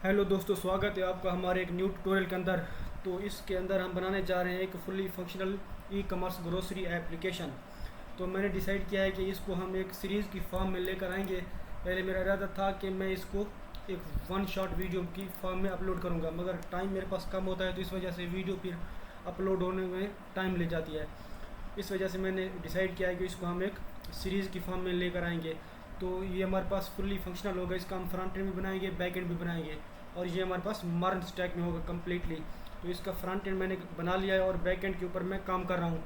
Hello दोस्तों, स्वागत है आपका हमारे एक न्यू ट्यूटोरियल के अंदर। तो इसके अंदर हम बनाने जा रहे हैं एक fully functional e commerce grocery application. तो मैंने डिसाइड किया है कि इसको हम एक सीरीज़ की फॉर्म में लेकर आएंगे। पहले मेरा इरादा था कि मैं इसको एक वन शॉट वीडियो की फॉर्म में अपलोड करूंगा, मगर टाइम मेरे पास कम होता है, तो इस वजह से वीडियो फिर अपलोड होने में टाइम ले जाती है। इस वजह से मैंने डिसाइड किया है कि इसको हम एक सीरीज़ की फॉर्म में लेकर आएंगे। तो ये हमारे पास फुल्ली फंक्शनल होगा। इसका हम फ्रंट एंड भी बनाएंगे, बैक एंड भी बनाएंगे, और ये हमारे पास मर्न स्टैक में होगा कम्प्लीटली। तो इसका फ्रंट एंड मैंने बना लिया है और बैक एंड के ऊपर मैं काम कर रहा हूँ।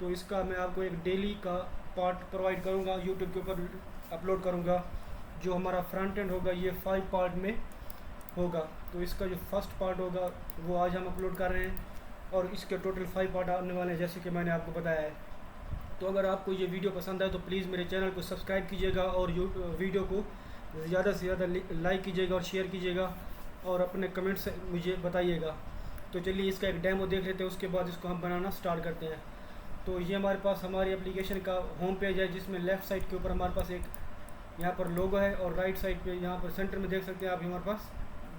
तो इसका मैं आपको एक डेली का पार्ट प्रोवाइड करूँगा, यूट्यूब के ऊपर अपलोड करूँगा। जो हमारा फ्रंट एंड होगा ये 5 पार्ट में होगा। तो इसका जो फर्स्ट पार्ट होगा वो आज हम अपलोड कर रहे हैं, और इसके टोटल 5 पार्ट आने वाले हैं, जैसे कि मैंने आपको बताया है। तो अगर आपको ये वीडियो पसंद आए तो प्लीज़ मेरे चैनल को सब्सक्राइब कीजिएगा और वीडियो को ज़्यादा से ज़्यादा लाइक कीजिएगा और शेयर कीजिएगा, और अपने कमेंट्स मुझे बताइएगा। तो चलिए इसका एक डेमो देख लेते हैं, उसके बाद इसको हम बनाना स्टार्ट करते हैं। तो ये हमारे पास हमारी एप्लीकेशन का होम पेज है, जिसमें लेफ़्ट साइड के ऊपर हमारे पास एक यहाँ पर लोगो है, और राइट साइड पे यहाँ पर सेंटर में देख सकते हैं आप, हमारे पास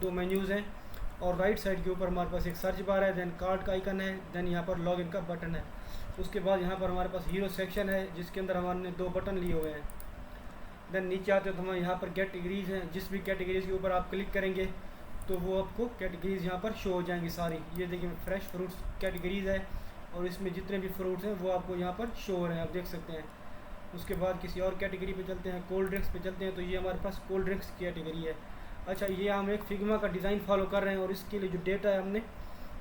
2 मेन्यूज़ हैं। और राइट साइड के ऊपर हमारे पास एक सर्च बार है, देन कार्ड का आइकन है, देन यहाँ पर लॉगिन का बटन है। उसके बाद यहाँ पर हमारे पास हीरो सेक्शन है, जिसके अंदर हमने 2 बटन लिए हुए हैं। देन नीचे आते हो तो हमारे यहाँ पर कैटेगरीज़ हैं। जिस भी कैटेगरीज़ के ऊपर आप क्लिक करेंगे तो वो आपको कैटेगरीज़ यहाँ पर शो हो जाएंगी सारी। ये देखिए फ्रेश फ्रूट्स कैटेगरीज़ है, और इसमें जितने भी फ्रूट्स हैं वो आपको यहाँ पर शो हो रहे हैं, आप देख सकते हैं। उसके बाद किसी और कैटेगरी पे चलते हैं, कोल्ड ड्रिंक्स पे चलते हैं। तो ये हमारे पास कोल्ड ड्रिंक्स की कैटेगरी है। अच्छा, ये हम एक फिग्मा का डिज़ाइन फॉलो कर रहे हैं, और इसके लिए जो डेटा है हमने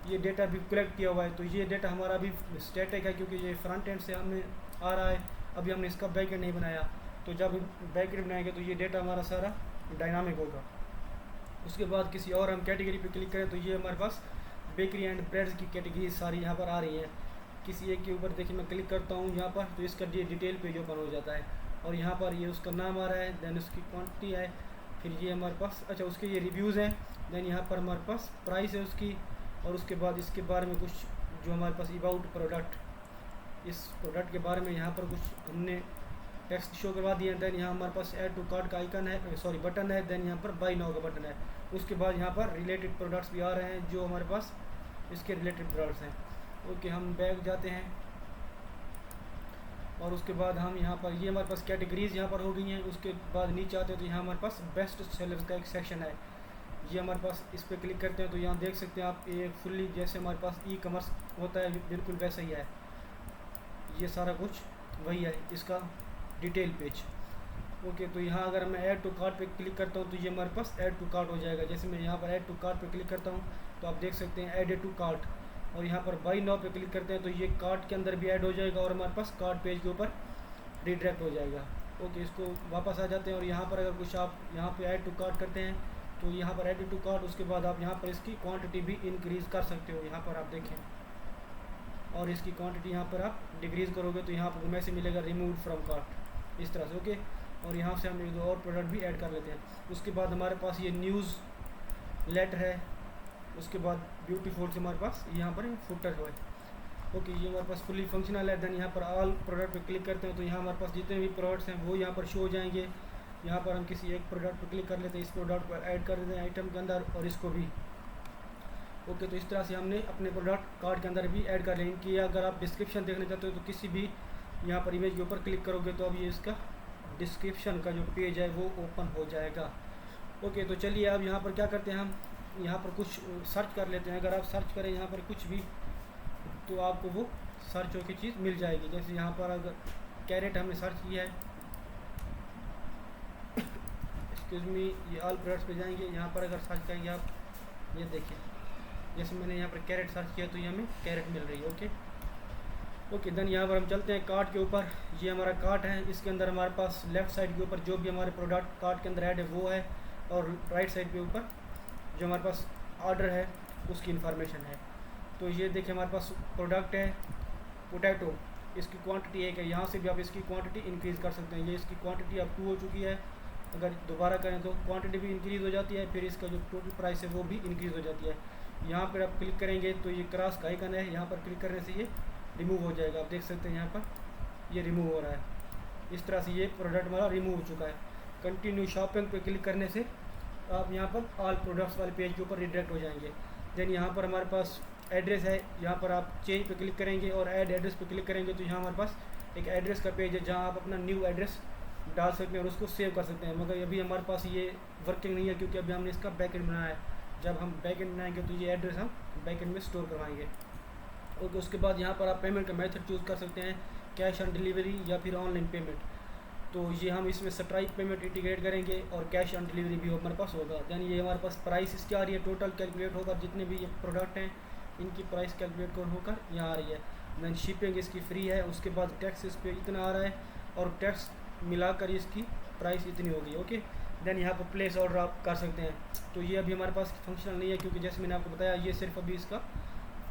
ये डेटा भी कलेक्ट किया हुआ है। तो ये डेटा हमारा अभी स्टैटिक है, क्योंकि ये फ्रंट एंड से हमें आ रहा है, अभी हमने इसका बैक एंड नहीं बनाया। तो जब बैक एंड बनाएंगे तो ये डेटा हमारा सारा डायनामिक होगा। उसके बाद किसी और हम कैटेगरी पे क्लिक करें तो ये हमारे पास बेकरी एंड ब्रेड्स की कैटेगरी सारी यहाँ पर आ रही है। किसी एक के ऊपर देखिए मैं क्लिक करता हूँ यहाँ पर, तो इसका डिटेल पेज ओपन हो जाता है, और यहाँ पर ये उसका नाम आ रहा है, देन उसकी क्वांटिटी है, फिर ये हमारे पास अच्छा उसके ये रिव्यूज़ हैं, देन यहाँ पर हमारे पास प्राइस है उसकी, और उसके बाद इसके बारे में कुछ जो हमारे पास अबाउट प्रोडक्ट, इस प्रोडक्ट के बारे में यहाँ पर कुछ हमने टेक्स्ट शो करवा दिया। देन यहाँ हमारे पास ऐड टू कार्ट का आइकन है, सॉरी बटन है, देन यहाँ पर बाय नाउ का बटन है। उसके बाद यहाँ पर रिलेटेड प्रोडक्ट्स भी आ रहे हैं, जो हमारे पास इसके रिलेटेड प्रोडक्ट्स हैं। ओके, हम बैक जाते हैं, और उसके बाद हम यहाँ पर ये हमारे पास कैटेगरीज़ यहाँ पर हो गई हैं। उसके बाद नीचे आते हैं तो यहाँ हमारे पास बेस्ट सेलर्स का एक सेक्शन है। ये हमारे पास इस पर क्लिक करते हैं तो यहाँ देख सकते हैं आप, ये फुल्ली जैसे हमारे पास ई कॉमर्स होता है बिल्कुल वैसा ही है। ये सारा कुछ वही है, इसका डिटेल पेज। ओके, तो यहाँ अगर मैं ऐड टू कार्ट पे क्लिक करता हूँ तो ये हमारे पास ऐड टू कार्ट हो जाएगा। जैसे मैं यहाँ पर ऐड टू कार्ट पे क्लिक करता हूँ तो आप देख सकते हैं ऐड टू कार्ट, और यहाँ पर बाई नाउ पे क्लिक करते हैं तो ये कार्ट के अंदर भी ऐड हो जाएगा, और हमारे पास कार्ट पेज के ऊपर रिडायरेक्ट हो जाएगा। ओके, इसको वापस आ जाते हैं, और यहाँ पर अगर कुछ आप यहाँ पर ऐड टू कार्ट करते हैं तो यहाँ पर ऐड टू कार्ट, उसके बाद आप यहाँ पर इसकी क्वान्टिटी भी इंक्रीज़ कर सकते हो। यहाँ पर आप देखें, और इसकी क्वांटिटी यहाँ पर आप डिक्रीज़ करोगे तो यहाँ पर मैसेज मिलेगा रिमूव फ्रॉम कार्ट, इस तरह से। ओके, और यहाँ से हम 1-2 और प्रोडक्ट भी ऐड कर लेते हैं। उसके बाद हमारे पास ये न्यूज़ लेटर है, उसके बाद ब्यूटीफुल से हमारे पास यहाँ पर फुटर है। ओके, ये हमारे पास फुली फंक्शनल है। देन यहाँ पर ऑल प्रोडक्ट पे क्लिक करते हैं तो यहाँ हमारे पास जितने भी प्रोडक्ट्स हैं वो यहाँ पर शो हो जाएंगे। यहाँ पर हम किसी एक प्रोडक्ट पर क्लिक कर लेते हैं, इस प्रोडक्ट को ऐड कर देते हैं आइटम के अंदर, और इसको भी। ओके, तो इस तरह से हमने अपने प्रोडक्ट कार्ड के अंदर भी ऐड कर लें कि अगर आप डिस्क्रिप्शन देखना चाहते हो तो किसी भी यहाँ पर इमेज के ऊपर क्लिक करोगे तो अब ये इसका डिस्क्रिप्शन का जो पेज है वो ओपन हो जाएगा। ओके, तो चलिए अब यहाँ पर क्या करते हैं, हम यहाँ पर कुछ सर्च कर लेते हैं। अगर आप सर्च करें यहाँ पर कुछ भी तो आपको वो सर्च होकर चीज़ मिल जाएगी। जैसे यहाँ पर अगर कैरेट हमने सर्च किया है, एक्सक्यूज़ मी, ये ऑल प्रोडक्ट्स पे जाएंगे। यहाँ पर अगर सर्च करेंगे आप, ये देखिए जैसे मैंने यहाँ पर कैरेट सर्च किया तो ये हमें कैरेट मिल रही है। ओके, देन यहाँ पर हम चलते हैं कार्ट के ऊपर। ये हमारा कार्ट है, इसके अंदर हमारे पास लेफ़्ट साइड के ऊपर जो भी हमारे प्रोडक्ट कार्ट के अंदर ऐड है वो है, और राइट साइड के ऊपर जो हमारे पास ऑर्डर है उसकी इन्फॉर्मेशन है। तो ये देखिए हमारे पास प्रोडक्ट है पोटैटो, इसकी क्वांटिटी 1 है। यहाँ से भी आप इसकी क्वांटिटी इंक्रीज़ कर सकते हैं। ये इसकी क्वांटिटी अब 2 हो चुकी है, अगर दोबारा करें तो क्वांटिटी भी इंक्रीज़ हो जाती है, फिर इसका जो टोटल प्राइस है वो भी इंक्रीज़ हो जाती है। यहाँ पर आप क्लिक करेंगे तो ये क्रॉस का आइकन है, यहाँ पर क्लिक करने से ये रिमूव हो जाएगा। आप देख सकते हैं यहाँ पर ये रिमूव हो रहा है। इस तरह से ये प्रोडक्ट हमारा रिमूव हो चुका है। कंटिन्यू शॉपिंग पे क्लिक करने से आप यहाँ पर ऑल प्रोडक्ट्स वाले पेज के ऊपर रिडायरेक्ट हो जाएंगे। देन यहाँ पर हमारे पास एड्रेस है, यहाँ पर आप चेंज पे क्लिक करेंगे और ऐड एड्रेस पे क्लिक करेंगे तो यहाँ हमारे पास एक एड्रेस का पेज है जहाँ आप अपना न्यू एड्रेस डाल सकते हैं और उसको सेव कर सकते हैं। मगर अभी हमारे पास ये वर्किंग नहीं है क्योंकि अभी हमने इसका बैकएंड बनाया है। जब हम बैकएंड बनाएंगे तो ये एड्रेस हम बैकएंड में स्टोर करवाएंगे। ओके, उसके बाद यहाँ पर आप पेमेंट का मेथड चूज़ कर सकते हैं, कैश ऑन डिलीवरी या फिर ऑनलाइन पेमेंट। तो ये हम इसमें स्ट्राइप पेमेंट इंटीग्रेट करेंगे और कैश ऑन डिलीवरी भी हमारे पास होगा। यानी ये हमारे पास प्राइस इसकी आ रही है, टोटल कैलकुलेट होकर जितने भी ये प्रोडक्ट हैं इनकी प्राइस कैलकुलेट होकर यहाँ आ रही है। दैन शिपिंग इसकी फ्री है, उसके बाद टैक्स इस पर इतना आ रहा है और टैक्स मिलाकर इसकी प्राइस इतनी होगी। ओके, देन यहाँ पर प्लेस ऑर्डर आप कर सकते हैं। तो ये अभी हमारे पास फंक्शनल नहीं है क्योंकि जैसे मैंने आपको बताया ये सिर्फ अभी इसका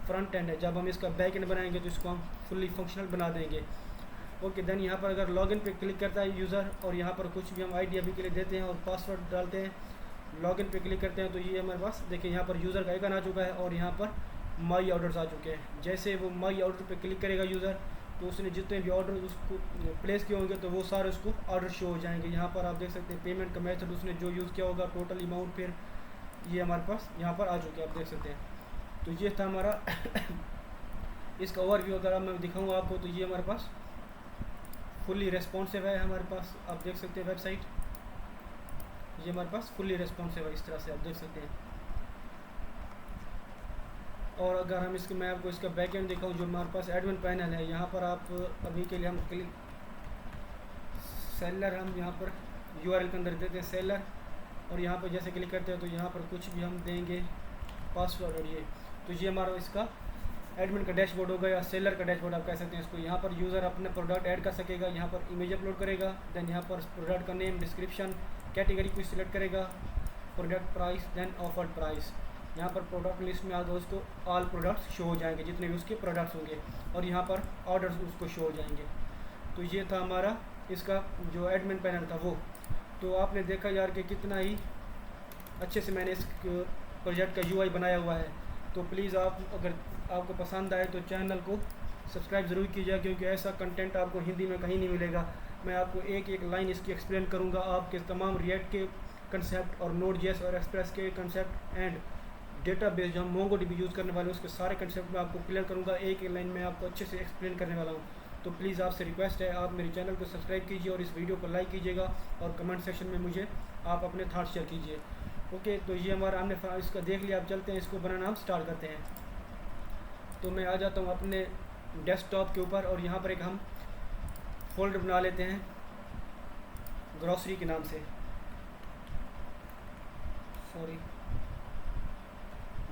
फ्रंट एंड है। जब हम इसका बैक एंड बनाएंगे तो इसको हम फुल्ली फंक्शनल बना देंगे। ओके, देन यहाँ पर अगर लॉगिन पे क्लिक करता है यूज़र और यहाँ पर कुछ भी हम आईडी अभी के लिए देते हैं और पासवर्ड डालते हैं, लॉगिन पे क्लिक करते हैं तो ये हमारे पास देखिए यहाँ पर यूज़र का आइकन आ चुका है और यहाँ पर माई ऑर्डर्स आ चुके हैं। जैसे वो माई ऑर्डर पे क्लिक करेगा यूज़र तो उसने जितने भी ऑर्डर उसको प्लेस किए होंगे तो वो सारे उसको ऑर्डर शो हो जाएंगे। यहाँ पर आप देख सकते हैं पेमेंट का मेथड उसने जो यूज़ किया होगा, टोटल अमाउंट फिर ये हमारे पास यहाँ पर आ चुके हैं, आप देख सकते हैं। तो ये था हमारा इसका ओवरव्यू। अगर अब मैं दिखाऊंगा आपको तो ये हमारे पास फुल्ली रेस्पॉन्सिव है। हमारे पास आप देख सकते हैं वेबसाइट, ये हमारे पास फुल्ली रेस्पॉन्सिव है, इस तरह से आप देख सकते हैं। और अगर हम इसके मैं आपको इसका बैक एंड दिखाऊँ, जो हमारे पास एडमिन पैनल है, यहाँ पर आप अभी के लिए हम क्लिक सेलर, हम यहाँ पर यूआरएल के अंदर देते हैं सेलर और यहाँ पर जैसे क्लिक करते हैं तो यहाँ पर कुछ भी हम देंगे पासवर्ड और ये, तो ये हमारा इसका एडमिन का डैशबोर्ड होगा या सेलर का डैशबोर्ड आप कह सकते हैं इसको। यहाँ पर यूज़र अपने प्रोडक्ट ऐड कर सकेगा, यहाँ पर इमेज अपलोड करेगा, देन यहाँ पर प्रोडक्ट का नेम, डिस्क्रिप्शन, कैटेगरी को सिलेक्ट करेगा, product price, then offered price. यहाँ पर प्रोडक्ट लिस्ट में आगे उसको ऑल प्रोडक्ट्स शो हो जाएंगे जितने भी उसके प्रोडक्ट्स होंगे और यहाँ पर ऑर्डर्स उसको शो हो जाएंगे। तो ये था हमारा इसका जो एडमिन पैनल था वो। तो आपने देखा यार कि कितना ही अच्छे से मैंने इस प्रोजेक्ट का यूआई बनाया हुआ है। तो प्लीज़ आप अगर आपको पसंद आए तो चैनल को सब्सक्राइब ज़रूर कीजिए क्योंकि ऐसा कंटेंट आपको हिंदी में कहीं नहीं मिलेगा। मैं आपको एक एक लाइन इसकी एक्सप्लेन करूँगा, आपके तमाम रिएक्ट के कंसेप्ट और नोड.जेएस और एक्सप्रेस के कंसेप्ट एंड डेटाबेस जो हम मोंगोडीबी यूज़ करने वाले हैं उसके सारे कंसेप्ट मैं आपको क्लियर करूँगा, एक एक लाइन में आपको अच्छे से एक्सप्लेन करने वाला हूँ। तो प्लीज़ आपसे रिक्वेस्ट है आप मेरे चैनल को सब्सक्राइब कीजिए और इस वीडियो को लाइक कीजिएगा और कमेंट सेक्शन में मुझे आप अपने थाट्स शेयर कीजिए। ओके, तो ये हमारा हमने इसका देख लिया, अब चलते हैं इसको बनाना हम स्टार्ट करते हैं। तो मैं आ जाता हूँ अपने डेस्कटॉप के ऊपर और यहाँ पर एक हम फोल्डर बना लेते हैं ग्रॉसरी के नाम से,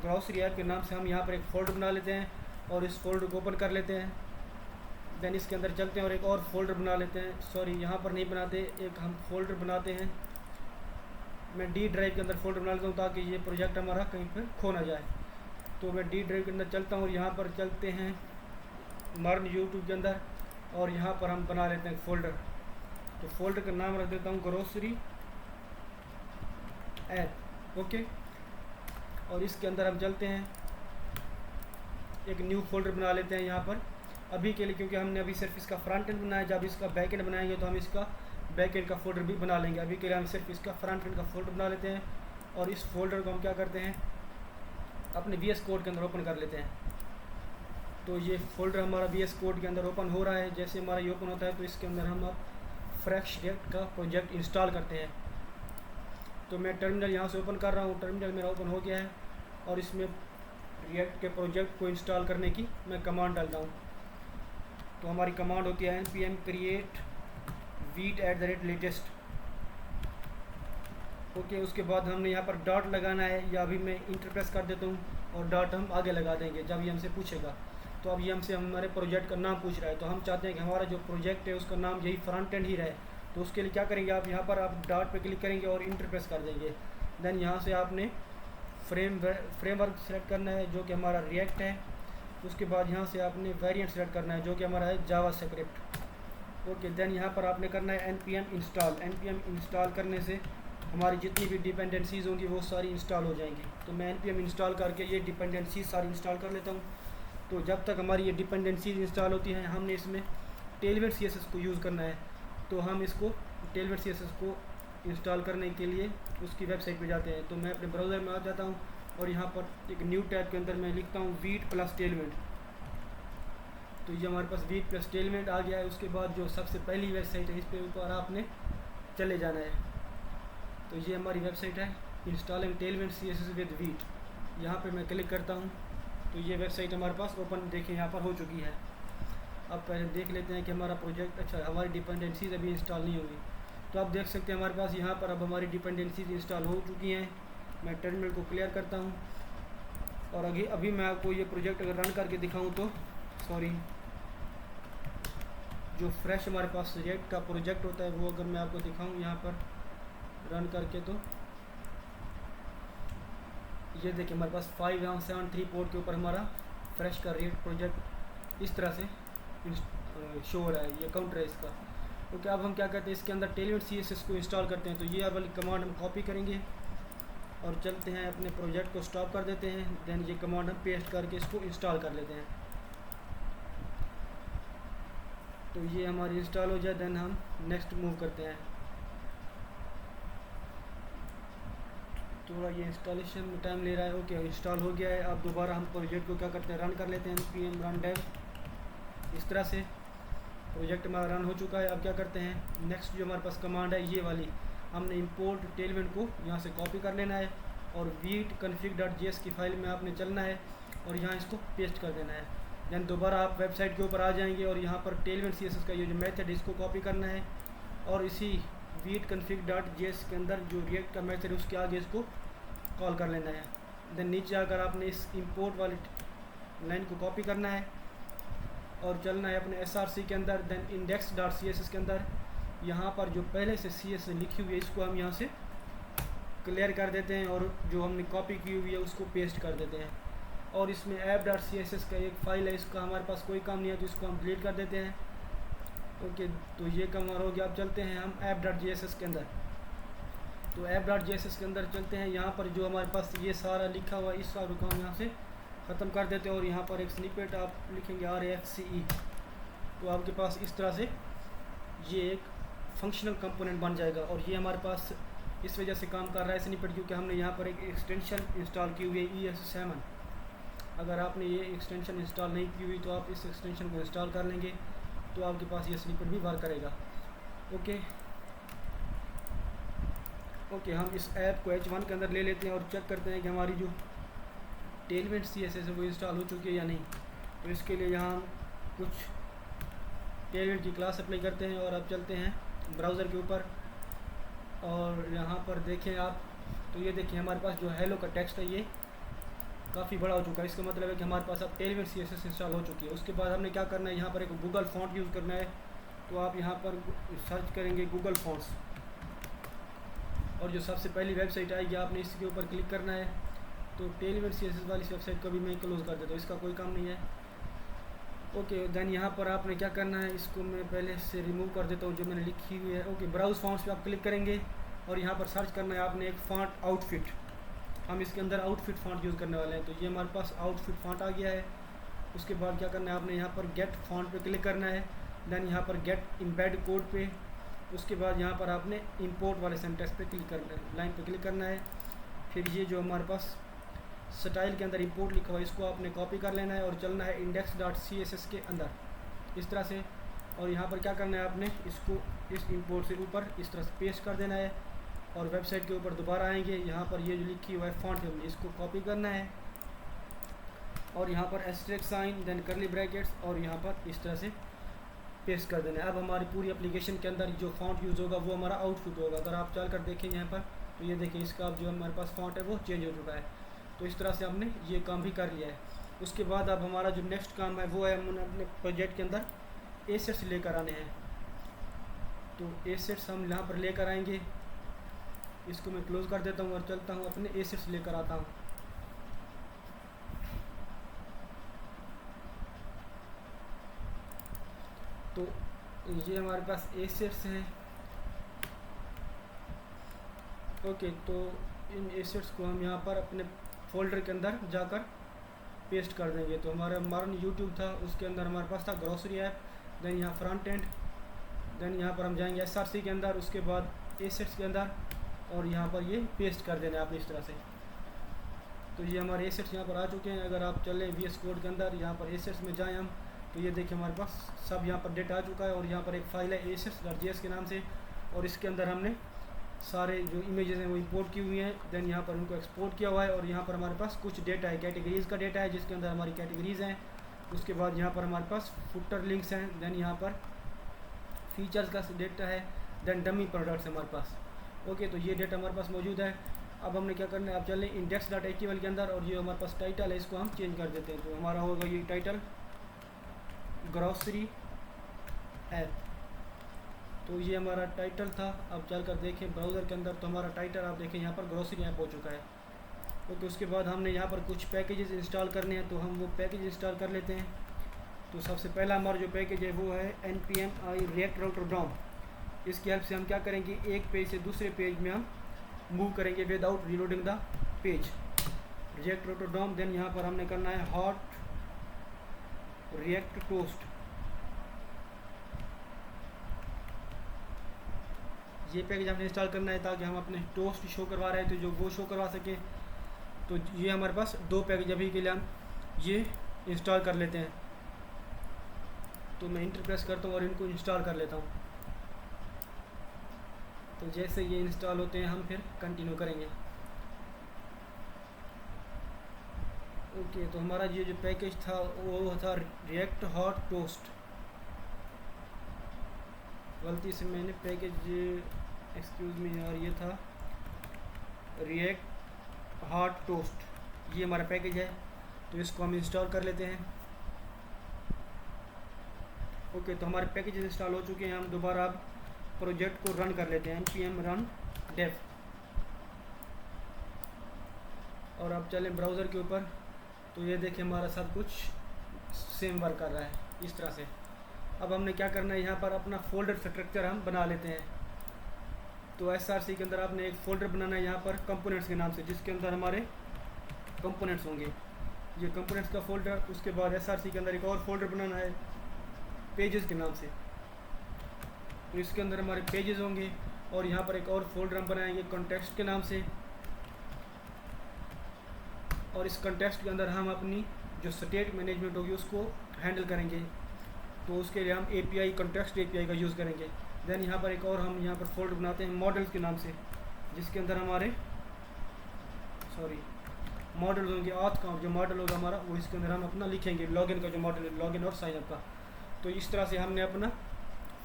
ग्रॉसरी ऐप के नाम से हम यहाँ पर एक फ़ोल्डर बना लेते हैं और इस फोल्डर को ओपन कर लेते हैं। देन इसके अंदर चलते हैं और एक और फोल्डर बना लेते हैं, यहाँ पर नहीं बनाते, एक हम फोल्डर बनाते हैं। मैं डी ड्राइव के अंदर फोल्डर बना लेता हूँ ताकि ये प्रोजेक्ट हमारा कहीं पर खो ना जाए। तो मैं डी ड्राइव के अंदर चलता हूँ और यहाँ पर चलते हैं मर्न यूट्यूब के अंदर और यहाँ पर हम बना लेते हैं फ़ोल्डर। तो फोल्डर का नाम रख देता हूँ ग्रॉसरी ऐप। ओके, और इसके अंदर हम चलते हैं एक न्यू फोल्डर बना लेते हैं यहाँ पर अभी के लिए, क्योंकि हमने अभी सिर्फ इसका फ्रंट एंड बनाया। जब इसका बैक एंड बनाएंगे तो हम इसका बैक एंड का फोल्डर भी बना लेंगे। अभी के लिए हम सिर्फ इसका फ्रंट एंड का फोल्डर बना लेते हैं और इस फोल्डर को हम क्या करते हैं अपने VS कोड के अंदर ओपन कर लेते हैं। तो ये फोल्डर हमारा VS कोड के अंदर ओपन हो रहा है। जैसे हमारा ये ओपन होता है तो इसके अंदर हम अब फ्रेश रिएक्ट का प्रोजेक्ट इंस्टॉल करते हैं। तो मैं टर्मिनल यहाँ से ओपन कर रहा हूँ, टर्मिनल मेरा ओपन हो गया है और इसमें रिएक्ट के प्रोजेक्ट को इंस्टॉल करने की मैं कमांड डालता हूँ। तो हमारी कमांड होती है npm create vite@latest। ओके, उसके बाद हमने यहाँ पर डॉट लगाना है या अभी मैं इंटर प्रेस कर देता हूँ और डॉट हम आगे लगा देंगे जब ये हमसे पूछेगा। तो अब ये हमसे हमारे प्रोजेक्ट का नाम पूछ रहा है, तो हम चाहते हैं कि हमारा जो प्रोजेक्ट है उसका नाम यही फ्रंट एंड ही रहे। तो उसके लिए क्या करेंगे आप यहाँ पर आप डॉट पे क्लिक करेंगे और इंटर प्रेस कर देंगे। देन यहाँ से आपने फ्रेमवर्क सेलेक्ट करना है जो कि हमारा रिएक्ट है। उसके बाद यहाँ से आपने वेरिएंट सेलेक्ट करना है जो कि हमारा है जावास्क्रिप्ट। ओके, देन यहाँ पर आपने करना है npm इंस्टॉल। npm इंस्टॉल करने से हमारी जितनी भी डिपेंडेंसीज़ होंगी वो सारी इंस्टॉल हो जाएंगी। तो मैं npm इंस्टॉल करके ये डिपेंडेंसीज सारी इंस्टॉल कर लेता हूँ। तो जब तक हमारी ये डिपेंडेंसीज इंस्टॉल होती हैं हमने इसमें टेलनेट CSS को यूज़ करना है। तो हम इसको टेलनेट CSS को इंस्टॉल करने के लिए उसकी वेबसाइट पे जाते हैं। तो मैं अपने ब्राउज़र में आ जाता हूँ और यहाँ पर एक न्यू टैब के अंदर मैं लिखता हूँ वीट प्लस टेलमेंट। तो ये हमारे पास वीट प्लस टेलमेंट आ गया है। उसके बाद जो सबसे पहली वेबसाइट है इस पे ऊपर आपने चले जाना है। तो ये हमारी वेबसाइट है इंस्टॉलिंग टेलमेंट CSS विद वीट। यहाँ पे मैं क्लिक करता हूँ तो ये वेबसाइट हमारे पास ओपन देखें यहाँ पर हो चुकी है। अब पहले देख लेते हैं कि हमारा प्रोजेक्ट अच्छा हमारी डिपेंडेंसीज अभी इंस्टॉल नहीं होगी। तो आप देख सकते हैं हमारे पास यहाँ पर अब हमारी डिपेंडेंसीज इंस्टॉल हो चुकी हैं। मैं टर्मिनल को क्लियर करता हूँ और अभी मैं आपको ये प्रोजेक्ट अगर रन करके दिखाऊँ तो जो फ्रेश हमारे पास रिएक्ट का प्रोजेक्ट होता है वो अगर मैं आपको दिखाऊँ यहाँ पर रन करके, तो ये देखिए हमारे पास 5173 पोर्ट के ऊपर हमारा फ्रेश का रिएक्ट प्रोजेक्ट इस तरह से शो हो रहा है। ये काउंटर है इसका। ओके, अब हम क्या करते हैं इसके अंदर टेलमेंट CSS को इंस्टॉल करते हैं। तो ये वाली कमांड हम कॉपी करेंगे और चलते हैं अपने प्रोजेक्ट को स्टॉप कर देते हैं। देन ये कमांड हम पेस्ट करके इसको इंस्टॉल कर लेते हैं। तो ये हमारी इंस्टॉल हो जाए देन हम नेक्स्ट मूव करते हैं। थोड़ा ये इंस्टॉलेशन में टाइम ले रहा है। ओके, इंस्टॉल हो गया है। अब दोबारा हम प्रोजेक्ट को क्या करते हैं, रन कर लेते हैं npm run dev। इस तरह से प्रोजेक्ट हमारा रन हो चुका है। अब क्या करते हैं, नेक्स्ट जो हमारे पास कमांड है ये वाली, हमने इंपोर्ट टेलमेंट को यहाँ से कॉपी कर लेना है और वीट config.js की फाइल में आपने चलना है और यहाँ इसको पेस्ट कर देना है। देन दोबारा आप वेबसाइट के ऊपर आ जाएंगे और यहाँ पर टेलमेंट CSS का ये जो मेथड है इसको कॉपी करना है और इसी वीट config.js के अंदर जो रिएक्ट का मेथड है उसके आगे इसको कॉल कर लेना है। देन नीचे आकर आपने इस इंपोर्ट वाली लाइन को कॉपी करना है और चलना है अपने src के अंदर। देन index.css के अंदर यहाँ पर जो पहले से CSS लिखी हुई है इसको हम यहाँ से क्लियर कर देते हैं और जो हमने कॉपी की हुई है उसको पेस्ट कर देते हैं। और इसमें app.css का एक फ़ाइल है, इसका हमारे पास कोई काम नहीं है तो इसको हम डिलीट कर देते हैं। ओके, तो ये काम हमारा हो गया। अब चलते हैं हम app.js के अंदर। तो app.js के अंदर चलते हैं। यहाँ पर जो हमारे पास ये सारा लिखा हुआ है इस सारे काम यहाँ से ख़त्म कर देते हैं और यहाँ पर एक स्निपेट आप लिखेंगे RFCE। तो आपके पास इस तरह से ये एक फंक्शनल कंपोनेंट बन जाएगा और ये हमारे पास इस वजह से काम कर रहा है स्निपेट क्योंकि हमने यहाँ पर एक एक्सटेंशन इंस्टॉल की हुई है ES7। अगर आपने ये एक्सटेंशन इंस्टॉल नहीं की हुई तो आप इस एक्सटेंशन को इंस्टॉल कर लेंगे तो आपके पास ये स्निपेट भी वर्क करेगा। ओके, हम इस ऐप को H1 के अंदर ले लेते हैं और चेक करते हैं कि हमारी जो टेलमेंट CSS है वो इंस्टॉल हो चुकी है या नहीं। तो इसके लिए यहाँ कुछ टेलमेंट की क्लास अप्लाई करते हैं और अब चलते हैं ब्राउज़र के ऊपर और यहाँ पर देखें आप, तो ये देखिए हमारे पास जो हेलो का टेक्स्ट है ये काफ़ी बड़ा हो चुका है। इसका मतलब है कि हमारे पास अब टेलमेंट CSS इंस्टॉल हो चुकी है। उसके बाद हमने क्या करना है, यहाँ पर एक गूगल फॉन्ट यूज़ करना है। तो आप यहाँ पर सर्च करेंगे गूगल फॉन्ट्स और जो सबसे पहली वेबसाइट आएगी आपने इसके ऊपर क्लिक करना है। तो टेलमेंट CSS वाली वेबसाइट को भी मैं क्लोज़ कर देता हूँ, इसका कोई काम नहीं है। ओके, देन यहाँ पर आपने क्या करना है, इसको मैं पहले से रिमूव कर देता हूँ जो मैंने लिखी हुई है। ओके, ब्राउज़ फॉन्ट्स पे आप क्लिक करेंगे और यहाँ पर सर्च करना है आपने एक फ़ॉन्ट आउटफिट। हम इसके अंदर आउटफिट फ़ॉन्ट यूज़ करने वाले हैं। तो ये हमारे पास आउटफिट फ़ॉन्ट आ गया है। उसके बाद क्या करना है, आपने यहाँ पर गेट फ़ॉन्ट पे क्लिक करना है। देन यहाँ पर गेट एम्बेड कोड पे, उसके बाद यहाँ पर आपने इंपोर्ट वाले सेंटेंस पे क्लिक करना है, लाइन पे क्लिक करना है। फिर ये जो हमारे पास स्टाइल के अंदर इंपोर्ट लिखा हुआ है इसको आपने कॉपी कर लेना है और चलना है index.css के अंदर इस तरह से। और यहाँ पर क्या करना है, आपने इसको इस इंपोर्ट से ऊपर इस तरह से पेस्ट कर देना है और वेबसाइट के ऊपर दोबारा आएंगे। यहाँ पर ये जो लिखी हुआ है फॉन्ट फैमिली इसको कॉपी करना है और यहाँ पर asterisk sign then curly brackets और यहाँ पर इस तरह से पेस्ट कर देना है। अब हमारी पूरी एप्लीकेशन के अंदर जो फॉन्ट यूज़ होगा वो हमारा आउटफिट होगा। अगर आप चल कर देखेंगे यहाँ पर तो ये देखिए इसका अब जो हमारे पास फॉन्ट है वो चेंज हो चुका है। तो इस तरह से हमने ये काम भी कर लिया है। उसके बाद अब हमारा जो नेक्स्ट काम है वो है हमने अपने प्रोजेक्ट के अंदर एसेट्स लेकर आने हैं। तो एसेट्स हम यहाँ पर लेकर आएंगे। इसको मैं क्लोज़ कर देता हूँ और चलता हूँ अपने एसेट्स लेकर आता हूँ। तो ये हमारे पास एसेट्स हैं। ओके, तो इन एसेट्स को हम यहाँ पर अपने फोल्डर के अंदर जाकर पेस्ट कर देंगे। तो हमारा यूट्यूब था उसके अंदर हमारे पास था ग्रोसरी ऐप, देन यहाँ फ्रंट एंड, देन यहाँ पर हम जाएंगे SRC के अंदर। उसके बाद एसेट्स के अंदर और यहाँ पर ये पेस्ट कर देना है आपने इस तरह से। तो ये हमारे एसेट्स यहाँ पर आ चुके हैं। अगर आप चलें VS कोड के अंदर, यहाँ पर एसेट्स में जाएं हम, तो ये देखिए हमारे पास सब यहाँ पर डेटा आ चुका है और यहाँ पर एक फ़ाइल है assets.js के नाम से, और इसके अंदर हमने सारे जो इमेजेस हैं वो इंपोर्ट की हुई हैं। देन यहाँ पर उनको एक्सपोर्ट किया हुआ है और यहाँ पर हमारे पास कुछ डेटा है, कैटेगरीज़ का डेटा है जिसके अंदर हमारी कैटेगरीज़ हैं। उसके बाद यहाँ पर हमारे पास फुटर लिंक्स हैं। देन यहाँ पर फीचर्स का डेटा है। देन डमी प्रोडक्ट्स हमारे पास। ओके, तो ये डेटा हमारे पास मौजूद है। अब हमने क्या करना है, आप चलें index.html के अंदर, और ये हमारे पास टाइटल है, इसको हम चेंज कर देते हैं। तो हमारा होगा ये टाइटल ग्रॉसरी ऐप। तो ये हमारा टाइटल था। अब चलकर देखें ब्राउज़र के अंदर, तो हमारा टाइटल आप देखें यहाँ पर ग्रॉसरी ऐप हो चुका है। ओके, उसके बाद हमने यहाँ पर कुछ पैकेजेस इंस्टॉल करने हैं, तो हम वो पैकेज इंस्टॉल कर लेते हैं। तो सबसे पहला हमारा जो पैकेज है वो है npm i react router DOM। इसकी हेल्प से हम क्या करेंगे, एक पेज से दूसरे पेज में हम मूव करेंगे without reloading the page. React router DOM। Then यहाँ पर हमने करना है हॉट रिएक्ट टोस्ट। ये पैकेज हमने इंस्टॉल करना है ताकि हम अपने टोस्ट शो करवा रहे थे जो वो शो करवा सके। तो ये हमारे पास दो पैकेज अभी के लिए हम ये इंस्टॉल कर लेते हैं। तो मैं इंटर प्रेस करता हूँ और इनको इंस्टॉल कर लेता हूँ। तो जैसे ये इंस्टॉल होते हैं हम फिर कंटिन्यू करेंगे। ओके, तो हमारा ये जो पैकेज था वो था रिएक्ट हॉट टोस्ट। गलती से मैंने पैकेज, एक्सक्यूज़ मी यार, ये था रिएक्ट हॉट टोस्ट। ये हमारा पैकेज है, तो इसको हम इंस्टॉल कर लेते हैं। ओके, तो हमारे पैकेज इंस्टॉल हो चुके हैं। हम दोबारा अब प्रोजेक्ट को रन कर लेते हैं, npm run dev। और अब चलें ब्राउज़र के ऊपर, तो ये देखिए हमारा सब कुछ सेम वर्क कर रहा है इस तरह से। अब हमने क्या करना है, यहाँ पर अपना फोल्डर स्ट्रक्चर हम बना लेते हैं। तो src के अंदर आपने एक फ़ोल्डर बनाना है यहाँ पर कंपोनेंट्स के नाम से, जिसके अंदर हमारे कंपोनेंट्स होंगे। ये कंपोनेंट्स का फ़ोल्डर। उसके बाद src के अंदर एक और फोल्डर बनाना है पेजेस के नाम से, तो इसके अंदर हमारे पेजेस होंगे। और यहाँ पर एक और फोल्डर हम बनाएंगे कॉन्टेक्स्ट के नाम से, और इस कॉन्टेक्स्ट के अंदर हम अपनी जो स्टेट मैनेजमेंट होगी उसको हैंडल करेंगे। तो उसके लिए हम API कॉन्टेक्स्ट API का यूज़ करेंगे। देन यहाँ पर एक और हम यहाँ पर फोल्डर बनाते हैं मॉडल्स के नाम से, जिसके अंदर हमारे मॉडल्स होंगे। ऑथ का जो मॉडल होगा हमारा वो इसके अंदर हम अपना लिखेंगे, लॉगिन का जो मॉडल है, लॉगिन और साइनअप का। तो इस तरह से हमने अपना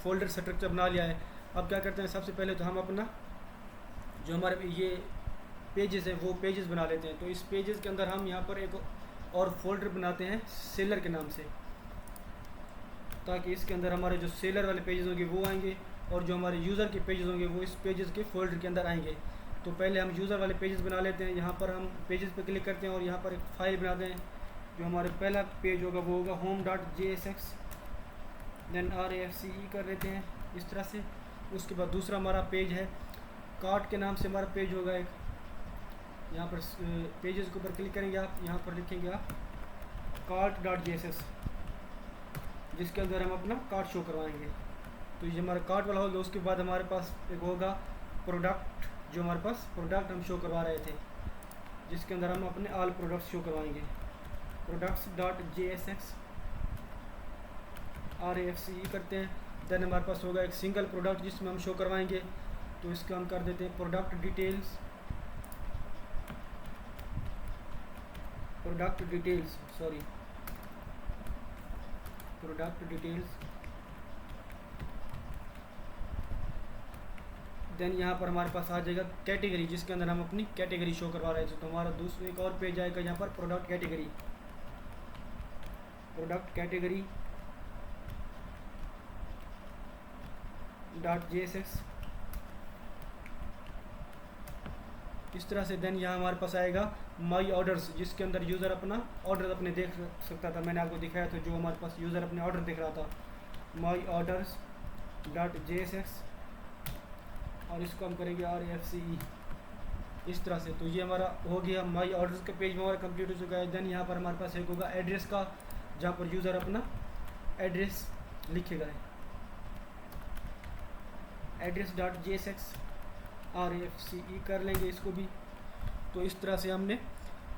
फोल्डर स्ट्रक्चर बना लिया है। अब क्या करते हैं, सबसे पहले तो हम अपना जो हमारे ये पेजेस हैं वो पेजेस बना लेते हैं। तो इस पेजेस के अंदर हम यहाँ पर एक और फोल्डर बनाते हैं सेलर के नाम से, ताकि इसके अंदर हमारे जो सेलर वाले पेजेस होंगे वो आएंगे और जो हमारे यूज़र के पेजेस होंगे वो इस पेजेस के फोल्डर के अंदर आएंगे। तो पहले हम यूज़र वाले पेजेस बना लेते हैं। यहाँ पर हम पेजेस पे क्लिक करते हैं और यहाँ पर एक फ़ाइल बनाते हैं। जो हमारे पहला पेज होगा वो होगा home.jsx। देन RAFCE कर लेते हैं इस तरह से। उसके बाद दूसरा हमारा पेज है कार्ट के नाम से हमारा पेज होगा एक। यहाँ पर पेजेस के ऊपर क्लिक करेंगे आप, यहाँ पर लिखेंगे आप cart.js, जिसके अंदर हम अपना कार्ट शो करवाएंगे। तो ये हमारा कार्ट वाला होगा। उसके बाद हमारे पास एक होगा प्रोडक्ट, जो हमारे पास प्रोडक्ट हम शो करवा रहे थे, जिसके अंदर हम अपने ऑल प्रोडक्ट्स शो करवाएंगे। products.jsx RAFCE करते हैं। देन हमारे पास होगा एक सिंगल प्रोडक्ट जिसमें हम शो करवाएंगे। तो इसका हम कर देते हैं product details, product details. Then यहाँ पर हमारे पास आ जाएगा कैटेगरी, जिसके अंदर हम अपनी कैटेगरी शो करवा रहे थे। तो हमारा दूसरा एक और पेज आएगा यहाँ पर प्रोडक्ट कैटेगरी .jsx इस तरह से। देन यहाँ हमारे पास आएगा माई ऑर्डर्स, जिसके अंदर यूज़र अपना ऑर्डर अपने देख सकता था। मैंने आपको दिखाया था जो हमारे पास यूज़र अपने ऑर्डर देख रहा था, माई ऑर्डर्स .jsx, और इसको हम करेंगे RAFCE इस तरह से। तो ये हमारा हो गया, माई ऑर्डर्स का पेज में हमारा कंप्लीट हो चुका है। देन यहाँ पर हमारे पास एक होगा एड्रेस का, जहाँ पर यूज़र अपना एड्रेस लिखेगा, address.jsx। RFCE कर लेंगे इसको भी। तो इस तरह से हमने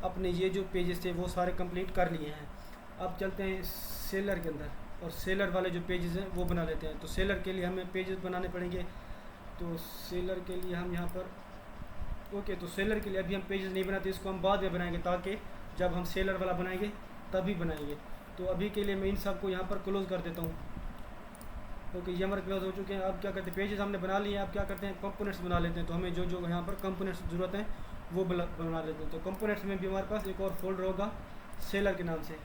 अपने ये जो पेजेस थे वो सारे कंप्लीट कर लिए हैं। अब चलते हैं सेलर के अंदर और सेलर वाले जो पेजेस हैं वो बना लेते हैं। तो सेलर के लिए हमें पेजेस बनाने पड़ेंगे। तो सेलर के लिए हम यहाँ पर तो सेलर के लिए अभी हम पेजेस नहीं बनाते, इसको हम बाद में बनाएंगे, ताकि जब हम सेलर वाला बनाएंगे तभी बनाएंगे। तो अभी के लिए मैं इन सब को यहाँ पर क्लोज़ कर देता हूँ। ये हमारे क्लोज हो चुके हैं। अब क्या करते हैं, पेजेस हमने बना लिए हैं, अब क्या करते हैं कंपोनेंट्स बना लेते हैं। तो हमें जो जो यहाँ पर कंपोनेंट्स की ज़रूरत है वो बना लेते हैं। तो कंपोनेंट्स में भी हमारे पास एक और फोल्डर होगा सेलर के नाम से।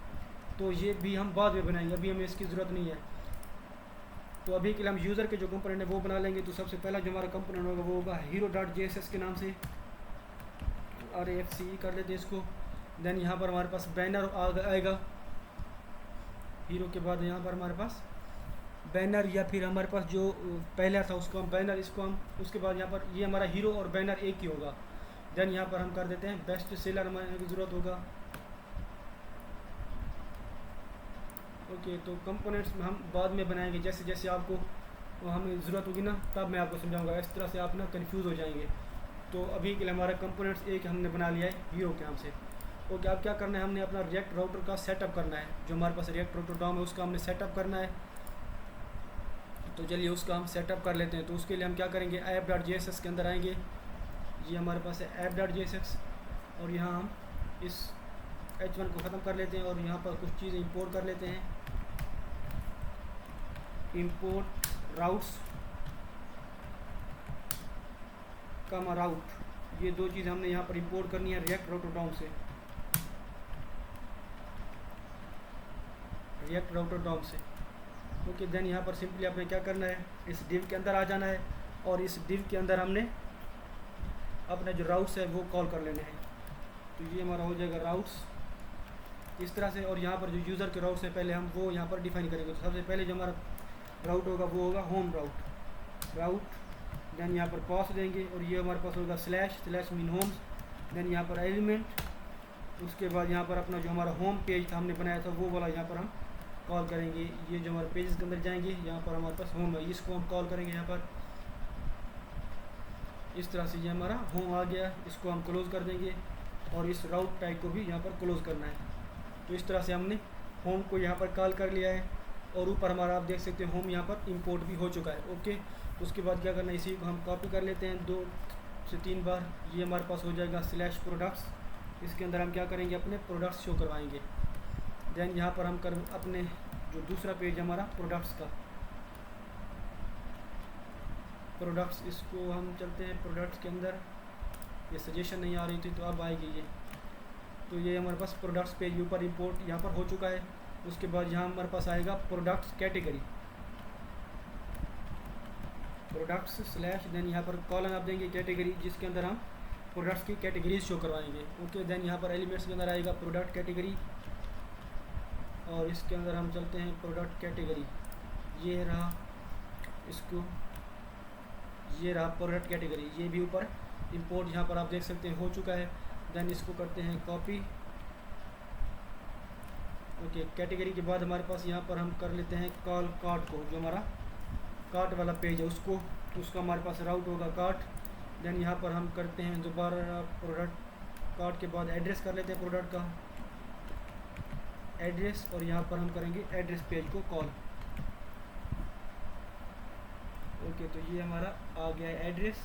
तो ये भी हम बाद में बनाएंगे, अभी हमें इसकी ज़रूरत नहीं है। तो अभी के लिए हम यूज़र के जो कंपोनेंट है वो बना लेंगे। तो सबसे पहला जो हमारा कंपोनेंट होगा वो होगा hero.jss के नाम से, RFCE कर लेते हैं इसको। देन यहाँ पर हमारे पास बैनर आएगा, हीरो के बाद यहाँ पर हमारे पास बैनर, या फिर हमारे पास जो पहला था उसको हम बैनर, इसको हम उसके बाद यहाँ पर ये हमारा हीरो और बैनर एक ही होगा। देन यहाँ पर हम कर देते हैं बेस्ट सेलर, हमारे की ज़रूरत होगा। तो कंपोनेंट्स में हम बाद में बनाएंगे, जैसे जैसे आपको हमें ज़रूरत होगी ना तब मैं आपको समझाऊंगा, इस तरह से आप ना कंफ्यूज हो जाएंगे। तो अभी के लिए हमारा कंपोनेंट्स एक हमने बना लिया है हीरो के नाम से। अब क्या करना है, हमने अपना रिएक्ट राउटर का सेटअप करना है। जो हमारे पास रिएक्ट राउटर डॉम है उसका हमने सेटअप करना है। तो चलिए उसका हम सेटअप कर लेते हैं। तो उसके लिए हम क्या करेंगे, app.jss के अंदर आएंगे। ये हमारे पास है app.jss और यहाँ हम इस h1 को ख़त्म कर लेते हैं और यहाँ पर कुछ चीज़ें इंपोर्ट कर लेते हैं। इंपोर्ट राउट्स कमा राउट, ये दो चीज़ें हमने यहाँ पर इंपोर्ट करनी है रिएक्ट राउटर डॉम से। रिएक्ट राउटर डॉम से देन यहाँ पर सिंपली आपने क्या करना है, इस डिव के अंदर आ जाना है और इस डिव के अंदर हमने अपने जो राउट्स है वो कॉल कर लेने हैं। तो ये हमारा हो जाएगा राउट्स इस तरह से। और यहाँ पर जो यूज़र के राउट्स है पहले हम वो यहाँ पर डिफाइन करेंगे। तो सबसे पहले जो हमारा राउट होगा वो होगा होम राउट। देन यहाँ पर पास देंगे और ये हमारे पास होगा स्लैश मीन होम्स। देन यहाँ पर एलिमेंट, उसके बाद यहाँ पर अपना जो हमारा होम पेज था हमने बनाया था वो वाला यहाँ पर हम कॉल करेंगे। ये जो हमारे पेजेस के अंदर जाएंगे यहाँ पर हमारे पास होम है, इसको हम कॉल करेंगे यहाँ पर। इस तरह से ये हमारा होम आ गया, इसको हम क्लोज़ कर देंगे और इस राउट टाइप को भी यहाँ पर क्लोज़ करना है। तो इस तरह से हमने होम को यहाँ पर कॉल कर लिया है और ऊपर हमारा आप देख सकते हैं होम यहाँ पर इंपोर्ट भी हो चुका है। उसके बाद क्या करना है, इसी को हम कॉपी कर लेते हैं 2 से 3 बार। ये हमारे पास हो जाएगा /प्रोडक्ट्स, इसके अंदर हम क्या करेंगे, अपने प्रोडक्ट्स शो करवाएंगे। देन यहाँ पर हम अपने जो दूसरा पेज हमारा प्रोडक्ट्स का, प्रोडक्ट्स, इसको हम चलते हैं प्रोडक्ट्स के अंदर। ये सजेशन नहीं आ रही थी तो अब आएगी ये। तो ये हमारे पास प्रोडक्ट्स पेज ऊपर इंपोर्ट यहाँ पर हो चुका है। उसके बाद यहाँ हमारे पास आएगा प्रोडक्ट्स कैटेगरी, प्रोडक्ट्स / देन यहाँ पर कॉलन आप देंगे कैटेगरी, जिसके अंदर हम प्रोडक्ट्स की कैटेगरीज शो करवाएंगे। देन यहाँ पर एलिमेंट्स के अंदर आएगा प्रोडक्ट कैटेगरी और इसके अंदर हम चलते हैं प्रोडक्ट कैटेगरी। ये रहा ये रहा प्रोडक्ट कैटेगरी, ये भी ऊपर इंपोर्ट यहाँ पर आप देख सकते हैं हो चुका है। देन इसको करते हैं कॉपी। कैटेगरी के बाद हमारे पास यहाँ पर हम कर लेते हैं कॉल कार्ट को, जो हमारा कार्ट वाला पेज है उसका हमारे पास राउट होगा कार्ट। देन यहाँ पर हम करते हैं दोबारा प्रोडक्ट कार्ट के बाद एड्रेस कर लेते हैं प्रोडक्ट का एड्रेस और यहाँ पर हम करेंगे एड्रेस पेज को कॉल। तो ये हमारा आ गया है एड्रेस।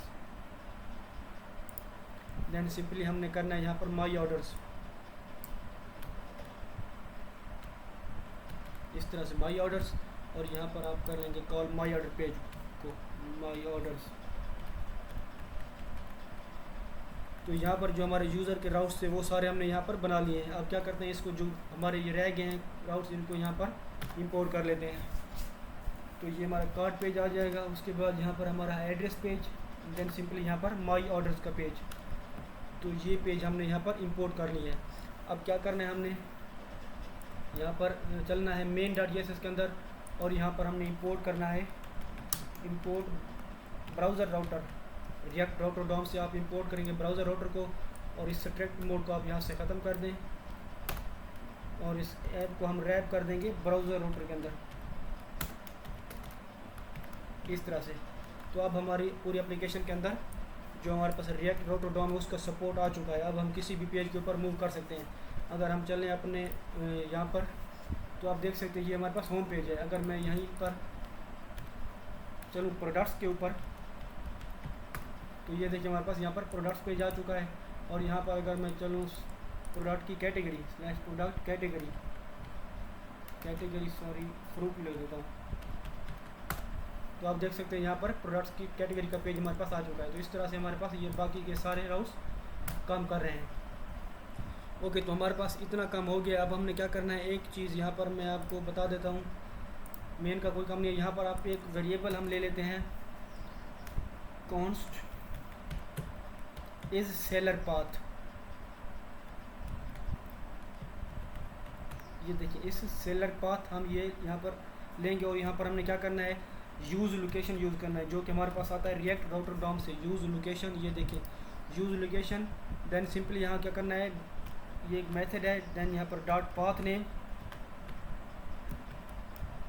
देन सिंपली हमने करना है यहाँ पर माई ऑर्डर्स, इस तरह से माई ऑर्डर्स, और यहाँ पर आप कर लेंगे कॉल माई ऑर्डर पेज को, माई ऑर्डर्स। तो यहाँ पर जो हमारे यूज़र के राउट्स थे वो सारे हमने यहाँ पर बना लिए हैं। अब क्या करते हैं, इसको जो हमारे ये रह गए हैं राउट्स, इनको यहाँ पर इंपोर्ट कर लेते हैं। तो ये हमारा कार्ट पेज आ जाएगा। उसके बाद यहाँ पर हमारा एड्रेस पेज, देन सिंपली यहाँ पर माई ऑर्डर्स का पेज। तो ये पेज हमने यहाँ पर इंपोर्ट कर लिया है। अब क्या करना है, हमने यहाँ पर चलना है main.js के अंदर और यहाँ पर हमने इंपोर्ट करना है, import browser router. React router DOM से आप इंपोर्ट करेंगे ब्राउज़र राउटर को और इस स्ट्रक्ट मोड को आप यहाँ से ख़त्म कर दें और इस ऐप को हम रैप कर देंगे ब्राउज़र राउटर के अंदर इस तरह से। तो अब हमारी पूरी एप्लीकेशन के अंदर जो हमारे पास रिएक्ट राउटर डॉम है उसका सपोर्ट आ चुका है। अब हम किसी भी पेज के ऊपर मूव कर सकते हैं। अगर हम चलें अपने यहाँ पर, तो आप देख सकते हैं ये हमारे पास होम पेज है। अगर मैं यहीं पर चलूँ प्रोडक्ट्स के ऊपर, तो ये देखिए हमारे पास यहाँ पर प्रोडक्ट्स पेज आ चुका है। और यहाँ पर अगर मैं चलूँ प्रोडक्ट की category slash product category sorry fruit ले लेता हूँ, तो आप देख सकते हैं यहाँ पर प्रोडक्ट्स की कैटेगरी का पेज हमारे पास आ चुका है। तो इस तरह से हमारे पास ये बाकी के सारे राउट्स काम कर रहे हैं। ओके, तो हमारे पास इतना काम हो गया। अब हमने क्या करना है, एक चीज़ यहाँ पर मैं आपको बता देता हूँ, मेन का कोई काम नहीं है। यहाँ पर आप एक वेरिएबल हम ले लेते हैं, कॉन्स्ट इज सेलर पाथ। ये देखिए इस सेलर पाथ हम ये यहाँ पर लेंगे और यहाँ पर हमने क्या करना है, यूज़ लोकेशन यूज़ करना है, जो कि हमारे पास आता है रिएक्ट राउटर डॉम से। यूज़ लोकेशन, ये देखिए यूज़ लोकेशन, देन सिंपली यहाँ क्या करना है, ये एक मेथड है, देन यहाँ पर डॉट पाथ नेम,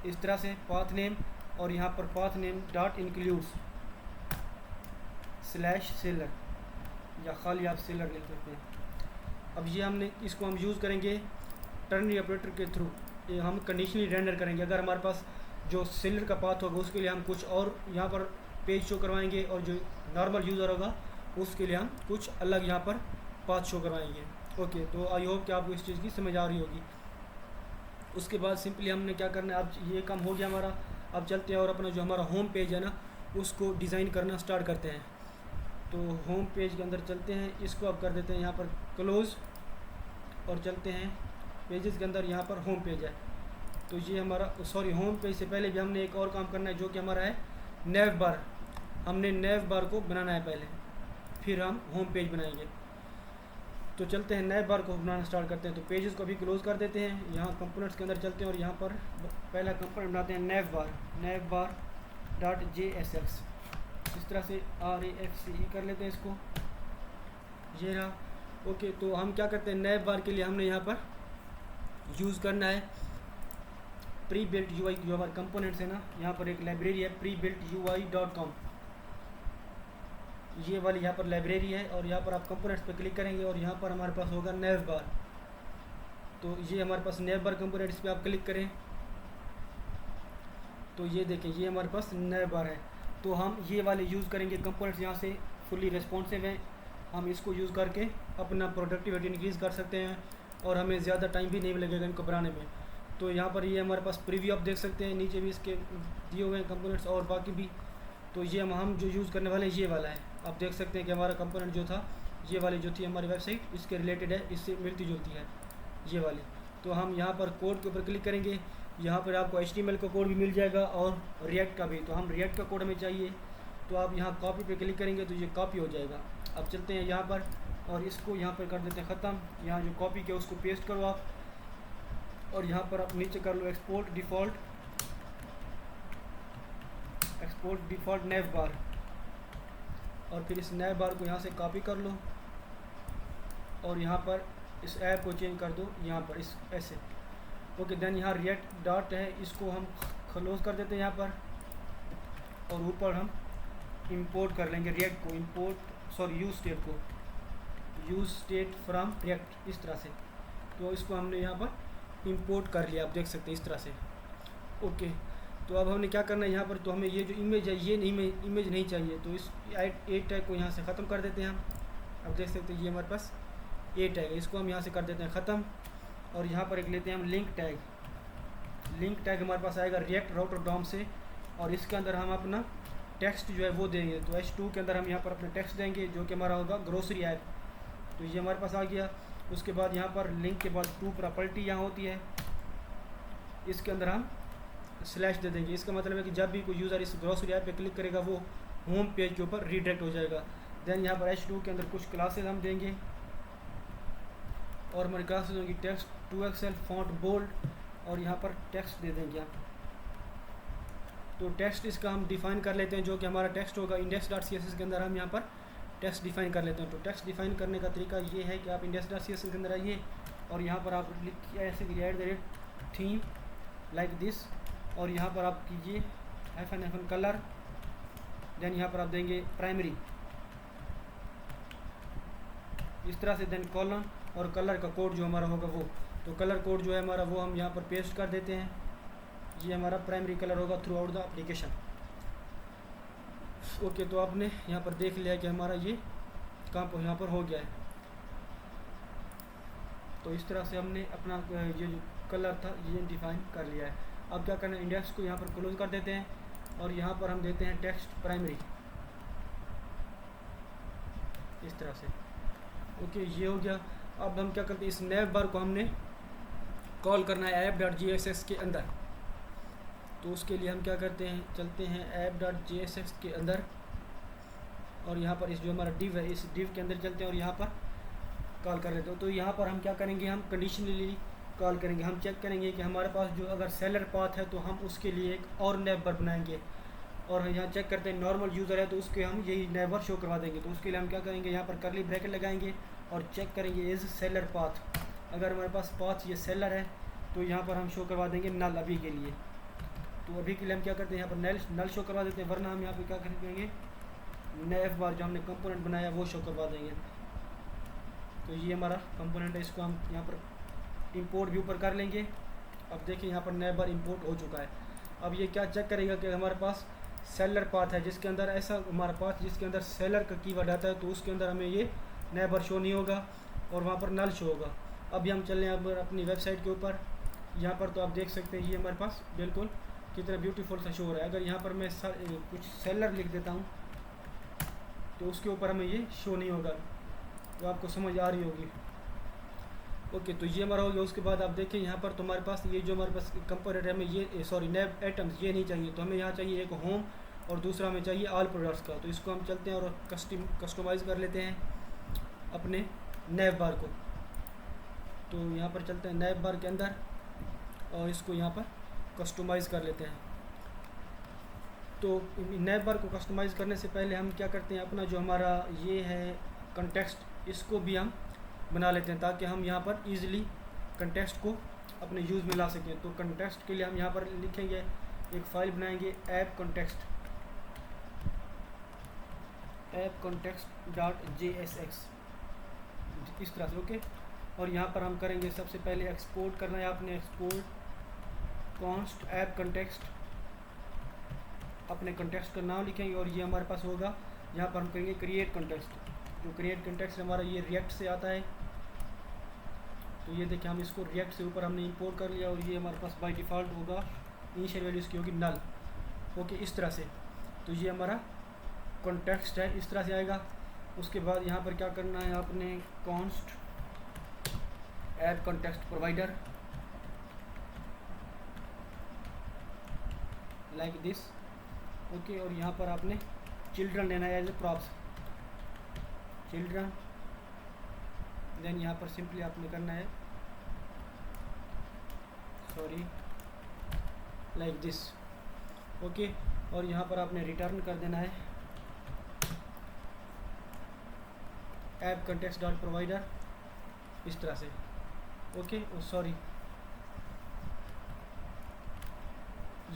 इस तरह से पाथ नेम, और यहाँ पर path name dot includes slash seller, या खाली आप सेलर लिख सकते हैं। अब ये हमने इसको हम यूज़ करेंगे टर्नरी ऑपरेटर के थ्रू, ये हम कंडीशनली रेंडर करेंगे। अगर हमारे पास जो सेलर का पाथ होगा उसके लिए हम कुछ और यहाँ पर पेज शो करवाएंगे, और जो नॉर्मल यूज़र होगा उसके लिए हम कुछ अलग यहाँ पर पाथ शो करवाएंगे। ओके, तो आई होप कि आपको इस चीज़ की समझ आ रही होगी। उसके बाद सिंपली हमने क्या करना है, अब ये काम हो गया हमारा। अब चलते हैं और अपना जो हमारा होम पेज है ना उसको डिज़ाइन करना स्टार्ट करते हैं। तो होम पेज के अंदर चलते हैं, इसको अब कर देते हैं यहाँ पर क्लोज़, और चलते हैं पेजेस के अंदर, यहाँ पर होम पेज है। तो ये हमारा सॉरी होम पेज से पहले भी हमने एक और काम करना है, जो कि हमारा है नेव बार। हमने नेव बार को बनाना है पहले, फिर हम होम पेज बनाएंगे। तो चलते हैं नेव बार को बनाना स्टार्ट करते हैं। तो पेजेस को भी क्लोज कर देते हैं, यहाँ कंपोनेंट्स के अंदर चलते हैं और यहाँ पर पहला कंपोनेंट बनाते हैं नेव बार डॉट JSX। इस तरह से RAFCE कर लेते हैं इसको, ये रहा। ओके, तो हम क्या करते हैं, नेव बार के लिए हमने यहाँ पर यूज़ करना है प्री बिल्ट UI। जो हमारे कंपोनेंट्स है ना, यहाँ पर एक लाइब्रेरी है prebuiltui.com, ये वाली यहाँ पर लाइब्रेरी है। और यहाँ पर आप कंपोनेंट्स पर क्लिक करेंगे और यहाँ पर हमारे पास होगा नेव बार। तो ये हमारे पास नेव बार कंपोनेंट्स पे आप क्लिक करें, तो ये देखें ये हमारे पास नेव बार है। तो हम ये वाले यूज़ करेंगे कंपोनेंट्स, यहाँ से फुली रिस्पॉन्सिव हैं, हम इसको यूज़ करके अपना प्रोडक्टिविटी इंक्रीज़ कर सकते हैं और हमें ज़्यादा टाइम भी नहीं लगेगा इनको बनाने में। तो यहाँ पर ये हमारे पास प्रीव्यू आप देख सकते हैं, नीचे भी इसके दिए हुए हैं कंपोनेंट्स और बाकी भी। तो ये हम जो यूज़ करने वाले हैं ये वाला है। आप देख सकते हैं कि हमारा कंपोनेंट जो था, ये वाली जो थी हमारी वेबसाइट, इसके रिलेटेड है, इससे मिलती जुलती है ये वाली। तो हम यहाँ पर कोड के ऊपर क्लिक करेंगे, यहाँ पर आपको HTML का कोड भी मिल जाएगा और रिएक्ट का भी। तो हम रिएक्ट का कोड हमें चाहिए, तो आप यहाँ कॉपी पे क्लिक करेंगे तो ये कॉपी हो जाएगा। अब चलते हैं यहाँ पर और इसको यहाँ पर कर देते हैं ख़त्म। यहाँ जो कॉपी किया उसको पेस्ट करो आप, और यहाँ पर आप नीचे कर लो एक्सपोर्ट डिफ़ॉल्ट नेव बार, और फिर इस नेव बार को यहाँ से कॉपी कर लो और यहाँ पर इस ऐप को चेंज कर दो यहाँ पर इस ऐसे। ओके, देन यहाँ रिएक्ट डॉट है, इसको हम क्लोज कर देते हैं यहाँ पर, और ऊपर हम इंपोर्ट कर लेंगे रिएक्ट को, यूज़ स्टेट फ्रॉम रिएक्ट, इस तरह से। तो इसको हमने यहाँ पर इंपोर्ट कर लिया, आप देख सकते हैं इस तरह से। ओके, तो अब हमने क्या करना है यहाँ पर, तो हमें ये जो इमेज है ये इमेज नहीं चाहिए, तो इस ए टैग को यहाँ से ख़त्म कर देते हैं हम। अब देख सकते हैं ये हमारे पास ए टैग है, इसको हम यहाँ से कर देते हैं ख़त्म। और यहाँ पर एक लेते हैं हम लिंक टैग हमारे पास आएगा रिएक्ट राउटर डॉम से, और इसके अंदर हम अपना टेक्स्ट जो है वो देंगे। तो H2 के अंदर हम यहाँ पर अपना टेक्स्ट देंगे, जो कि हमारा होगा ग्रोसरी ऐप। तो ये हमारे पास आ गया। उसके बाद यहाँ पर लिंक के बाद टू प्रॉपर्टी यहाँ होती है, इसके अंदर हम स्लैश दे देंगे। इसका मतलब है कि जब भी कोई यूज़र इस ग्रोसरी ऐप पे क्लिक करेगा वो होम पेज के ऊपर रीडायरेक्ट हो जाएगा। देन यहाँ पर H2 के अंदर कुछ क्लासेस हम देंगे, और हमारी क्लासेस होंगी टेक्स्ट 2XL फॉन्ट बोल्ड, और यहाँ पर टेक्स्ट दे देंगे आप। तो टेक्स्ट इसका हम डिफ़ाइन कर लेते हैं, जो कि हमारा टेक्स्ट होगा index.css के अंदर हम यहाँ पर टेक्स्ट डिफ़ाइन कर लेते हैं। तो टेक्स्ट डिफ़ाइन करने का तरीका ये है कि आप index.css के अंदर आइए और यहाँ पर आप लिखिए ऐसे कि थीम लाइक दिस, और यहाँ पर आप कीजिए -कलर, देन यहाँ पर आप देंगे प्राइमरी, इस तरह से। देन कॉलन और कलर का कोड जो हमारा होगा वो, तो कलर कोड जो है हमारा वो हम यहाँ पर पेस्ट कर देते हैं। ये हमारा प्राइमरी कलर होगा through out the application. Okay, तो आपने यहाँ पर देख लिया कि हमारा ये काम यहाँ पर हो गया है। तो इस तरह से हमने अपना ये जो कलर था ये डिफाइन कर लिया है। अब क्या करना है, इंडेक्स को यहाँ पर क्लोज कर देते हैं और यहाँ पर हम देते हैं टेक्स्ट प्राइमरी, इस तरह से। ओके, ये हो गया। अब हम क्या करते हैं, इस नेव बार को हमने कॉल करना है app.jsx के अंदर। तो उसके लिए हम क्या करते हैं, चलते हैं app.jsx के अंदर और यहाँ पर इस जो हमारा div है इस div के अंदर चलते हैं और यहाँ पर कॉल कर लेते हो। तो यहाँ पर हम क्या करेंगे, हम कंडीशनली कॉल करेंगे। हम चेक करेंगे कि हमारे पास जो अगर सेलर पाथ है तो हम उसके लिए एक और नेबर बनाएंगे, और यहाँ चेक करते हैं नॉर्मल यूज़र है तो उसके हम यही नेबर शो करवा देंगे। तो उसके लिए हम क्या करेंगे, यहाँ पर करली ब्रैकेट लगाएंगे और चेक करेंगे इज़ सेलर पाथ। अगर हमारे पास पाथ ये सेलर है तो यहाँ पर हम शो करवा देंगे नल अभी के लिए। तो अभी के लिए हम क्या करते हैं, यहाँ पर नल शो करवा देते हैं, वरना हम यहाँ पर क्या करेंगे, नेव बार जो हमने कंपोनेंट बनाया वो शो करवा देंगे। तो ये हमारा कंपोनेंट है, इसको हम यहाँ पर इंपोर्ट भी ऊपर कर लेंगे। अब देखिए यहाँ पर नेव बार इंपोर्ट हो चुका है। अब ये क्या चेक करेगा कि हमारे पास सेलर पाथ है जिसके अंदर ऐसा हमारा पाथ जिसके अंदर सेलर का कीवर्ड आता है, तो उसके अंदर हमें ये नेबर शो नहीं होगा और वहाँ पर नल शो होगा। अभी हम चलें अब अपनी वेबसाइट के ऊपर। यहाँ पर तो आप देख सकते हैं ये हमारे पास बिल्कुल कितना ब्यूटीफुल सा शो हो रहा है। अगर यहाँ पर मैं कुछ सेलर लिख देता हूँ तो उसके ऊपर हमें ये शो नहीं होगा। तो आपको समझ आ रही होगी। ओके, तो ये हमारा हो गया। उसके बाद आप देखें यहाँ पर तो हमारे पास ये जो हमारे पास कंपोनेंट है, हमें ये सॉरी नेव आइटम्स ये नहीं चाहिए। तो हमें यहाँ चाहिए एक होम और दूसरा हमें चाहिए ऑल प्रोडक्ट्स का। तो इसको हम चलते हैं और कस्टमाइज़ कर लेते हैं अपने नेव बार को। तो यहाँ पर चलते हैं नेव बार के अंदर और इसको यहाँ पर कस्टमाइज़ कर लेते हैं। तो नेव बार को कस्टमाइज़ करने से पहले हम क्या करते हैं, अपना जो हमारा ये है कंटेक्स्ट, इसको भी हम बना लेते हैं ताकि हम यहाँ पर इजीली कंटेक्स्ट को अपने यूज़ में ला सकें। तो कंटेक्स्ट के लिए हम यहाँ पर लिखेंगे, एक फ़ाइल बनाएंगे ऐप context.jsx इस तरह से। ओके, और यहाँ पर हम करेंगे सबसे पहले एक्सपोर्ट करना है आपने, एक्सपोर्ट कॉन्स्ट ऐप कंटेक्स्ट, अपने कंटेक्स्ट का नाम लिखेंगे और ये हमारे पास होगा। यहाँ पर हम करेंगे क्रिएट कंटेक्स्ट। जो क्रिएट कंटेक्स्ट हमारा ये रिएक्ट से आता है। तो ये देखिए हम इसको रिएक्ट से ऊपर हमने इंपोर्ट कर लिया और ये हमारे पास बाय डिफ़ॉल्ट होगा, इनिशियल वैल्यू इसकी होगी नल। ओके, इस तरह से। तो ये हमारा कॉन्टेक्स्ट है, इस तरह से आएगा। उसके बाद यहाँ पर क्या करना है आपने, const app context provider like this. Okay, और यहाँ पर आपने चिल्ड्रन लेना है as a props, children. Then यहाँ पर सिंपली आपने करना है सॉरी लाइक दिस। ओके, और यहाँ पर आपने रिटर्न कर देना है ऐप कंटेक्स्ट डॉट प्रोवाइडर इस तरह से। ओके, सॉरी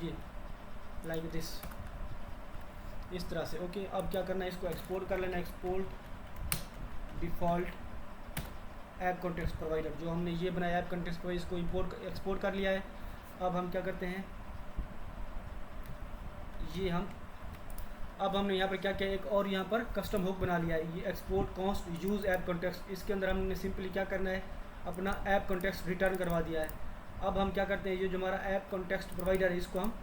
ये लाइक दिस इस तरह से। ओके, अब क्या करना है, इसको एक्सपोर्ट कर लेना, export default app context provider. जो हमने ये बनाया ऐप कॉन्टेक्स्ट प्रोवाइडर, इसको एक्सपोर्ट कर लिया है। अब हम क्या करते हैं, ये अब हमने यहाँ पर क्या किया, एक और यहाँ पर कस्टम हुक बना लिया है, ये export const use app context. इसके अंदर हमने सिंपली क्या करना है, अपना ऐप कॉन्टेक्स्ट रिटर्न करवा दिया है। अब हम क्या करते हैं, ये जो हमारा ऐप कॉन्टेक्स्ट प्रोवाइडर है इसको हम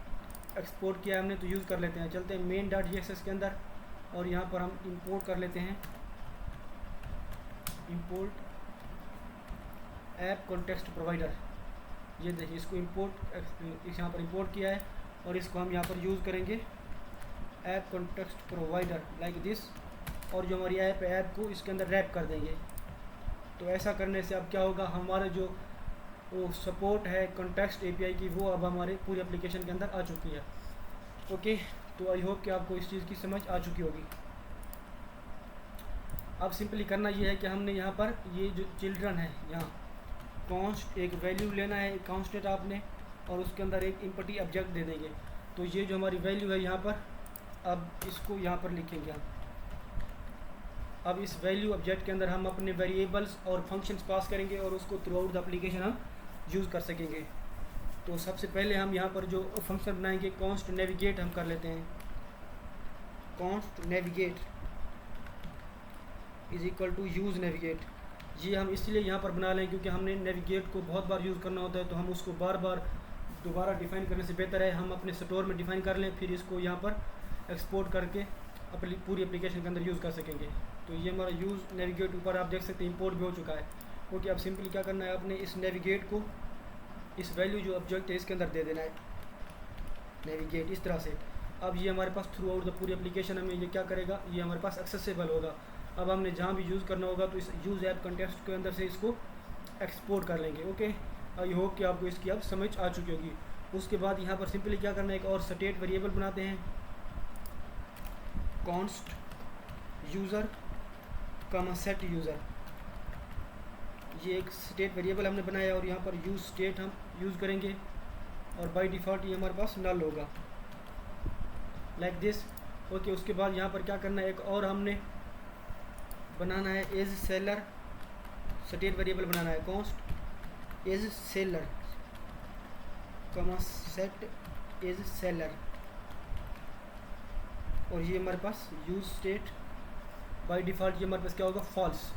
एक्सपोर्ट किया हमने तो यूज़ कर लेते हैं। चलते हैं main.js के अंदर और यहाँ पर हम इंपोर्ट कर लेते हैं, इंपोर्ट ऐप कॉन्टेक्स्ट प्रोवाइडर। ये देखिए इसको इस यहाँ पर इंपोर्ट किया है और इसको हम यहाँ पर यूज़ करेंगे app context provider like this. और जो हमारी ऐप है, ऐप को इसके अंदर रैप कर देंगे। तो ऐसा करने से अब क्या होगा, हमारा जो वो सपोर्ट है कॉन्टेक्स्ट एपीआई की, वो अब हमारे पूरी एप्लीकेशन के अंदर आ चुकी है। ओके, तो आई होप कि आपको इस चीज़ की समझ आ चुकी होगी। अब सिंपली करना ये है कि हमने यहाँ पर ये जो चिल्ड्रन है, यहाँ कॉन्स्ट एक वैल्यू लेना है, एक कांस्टेंट आपने, और उसके अंदर एक इम्पटी ऑब्जेक्ट दे देंगे। तो ये जो हमारी वैल्यू है यहाँ पर, अब इसको यहाँ पर लिखेंगे हम अब इस वैल्यू ऑब्जेक्ट के अंदर हम अपने वेरिएबल्स और फंक्शंस पास करेंगे और उसको थ्रू आउट द एप्लीकेशन हम यूज़ कर सकेंगे। तो सबसे पहले हम यहाँ पर जो फंक्शन बनाएंगे कॉन्स्ट नेविगेट हम कर लेते हैं। Const navigate is equal to use navigate. ये हम इसलिए यहाँ पर बना लें क्योंकि हमने नेविगेट को बहुत बार यूज़ करना होता है, तो हम उसको बार बार दोबारा डिफ़ाइन करने से बेहतर है हम अपने स्टोर में डिफ़ाइन कर लें, फिर इसको यहाँ पर एक्सपोर्ट करके अपनी पूरी एप्लीकेशन के अंदर यूज़ कर सकेंगे। तो ये हमारा यूज़ नेविगेट ऊपर आप देख सकते हैं इंपोर्ट भी हो चुका है। ओके, अब सिंपली क्या करना है, आपने इस नेविगेट को इस वैल्यू जो ऑब्जेक्ट है इसके अंदर दे देना है नेविगेट इस तरह से। अब ये हमारे पास थ्रू आउट द पूरी एप्लीकेशन हमें ये क्या करेगा, ये हमारे पास एक्सेसिबल होगा। अब हमने जहाँ भी यूज़ करना होगा तो इस यूज़ ऐप कंटेक्स्ट के अंदर से इसको एक्सपोर्ट कर लेंगे। ओके, आई होप कि आपको इसकी अब समझ आ चुकी होगी। उसके बाद यहाँ पर सिंपली क्या करना है, एक और स्टेट वेरिएबल बनाते हैं const user comma set user. ये एक स्टेट वेरिएबल हमने बनाया और यहाँ पर यूज़ स्टेट हम यूज़ करेंगे और बाय डिफ़ॉल्ट ये हमारे पास नल होगा लाइक दिस। ओके, उसके बाद यहाँ पर क्या करना है, एक और हमने बनाना है एज सेलर स्टेट वेरिएबल बनाना है const as seller comma set as seller. और ये हमारे पास यूज़ स्टेट बाय डिफ़ॉल्ट ये हमारे पास क्या होगा, फॉल्स,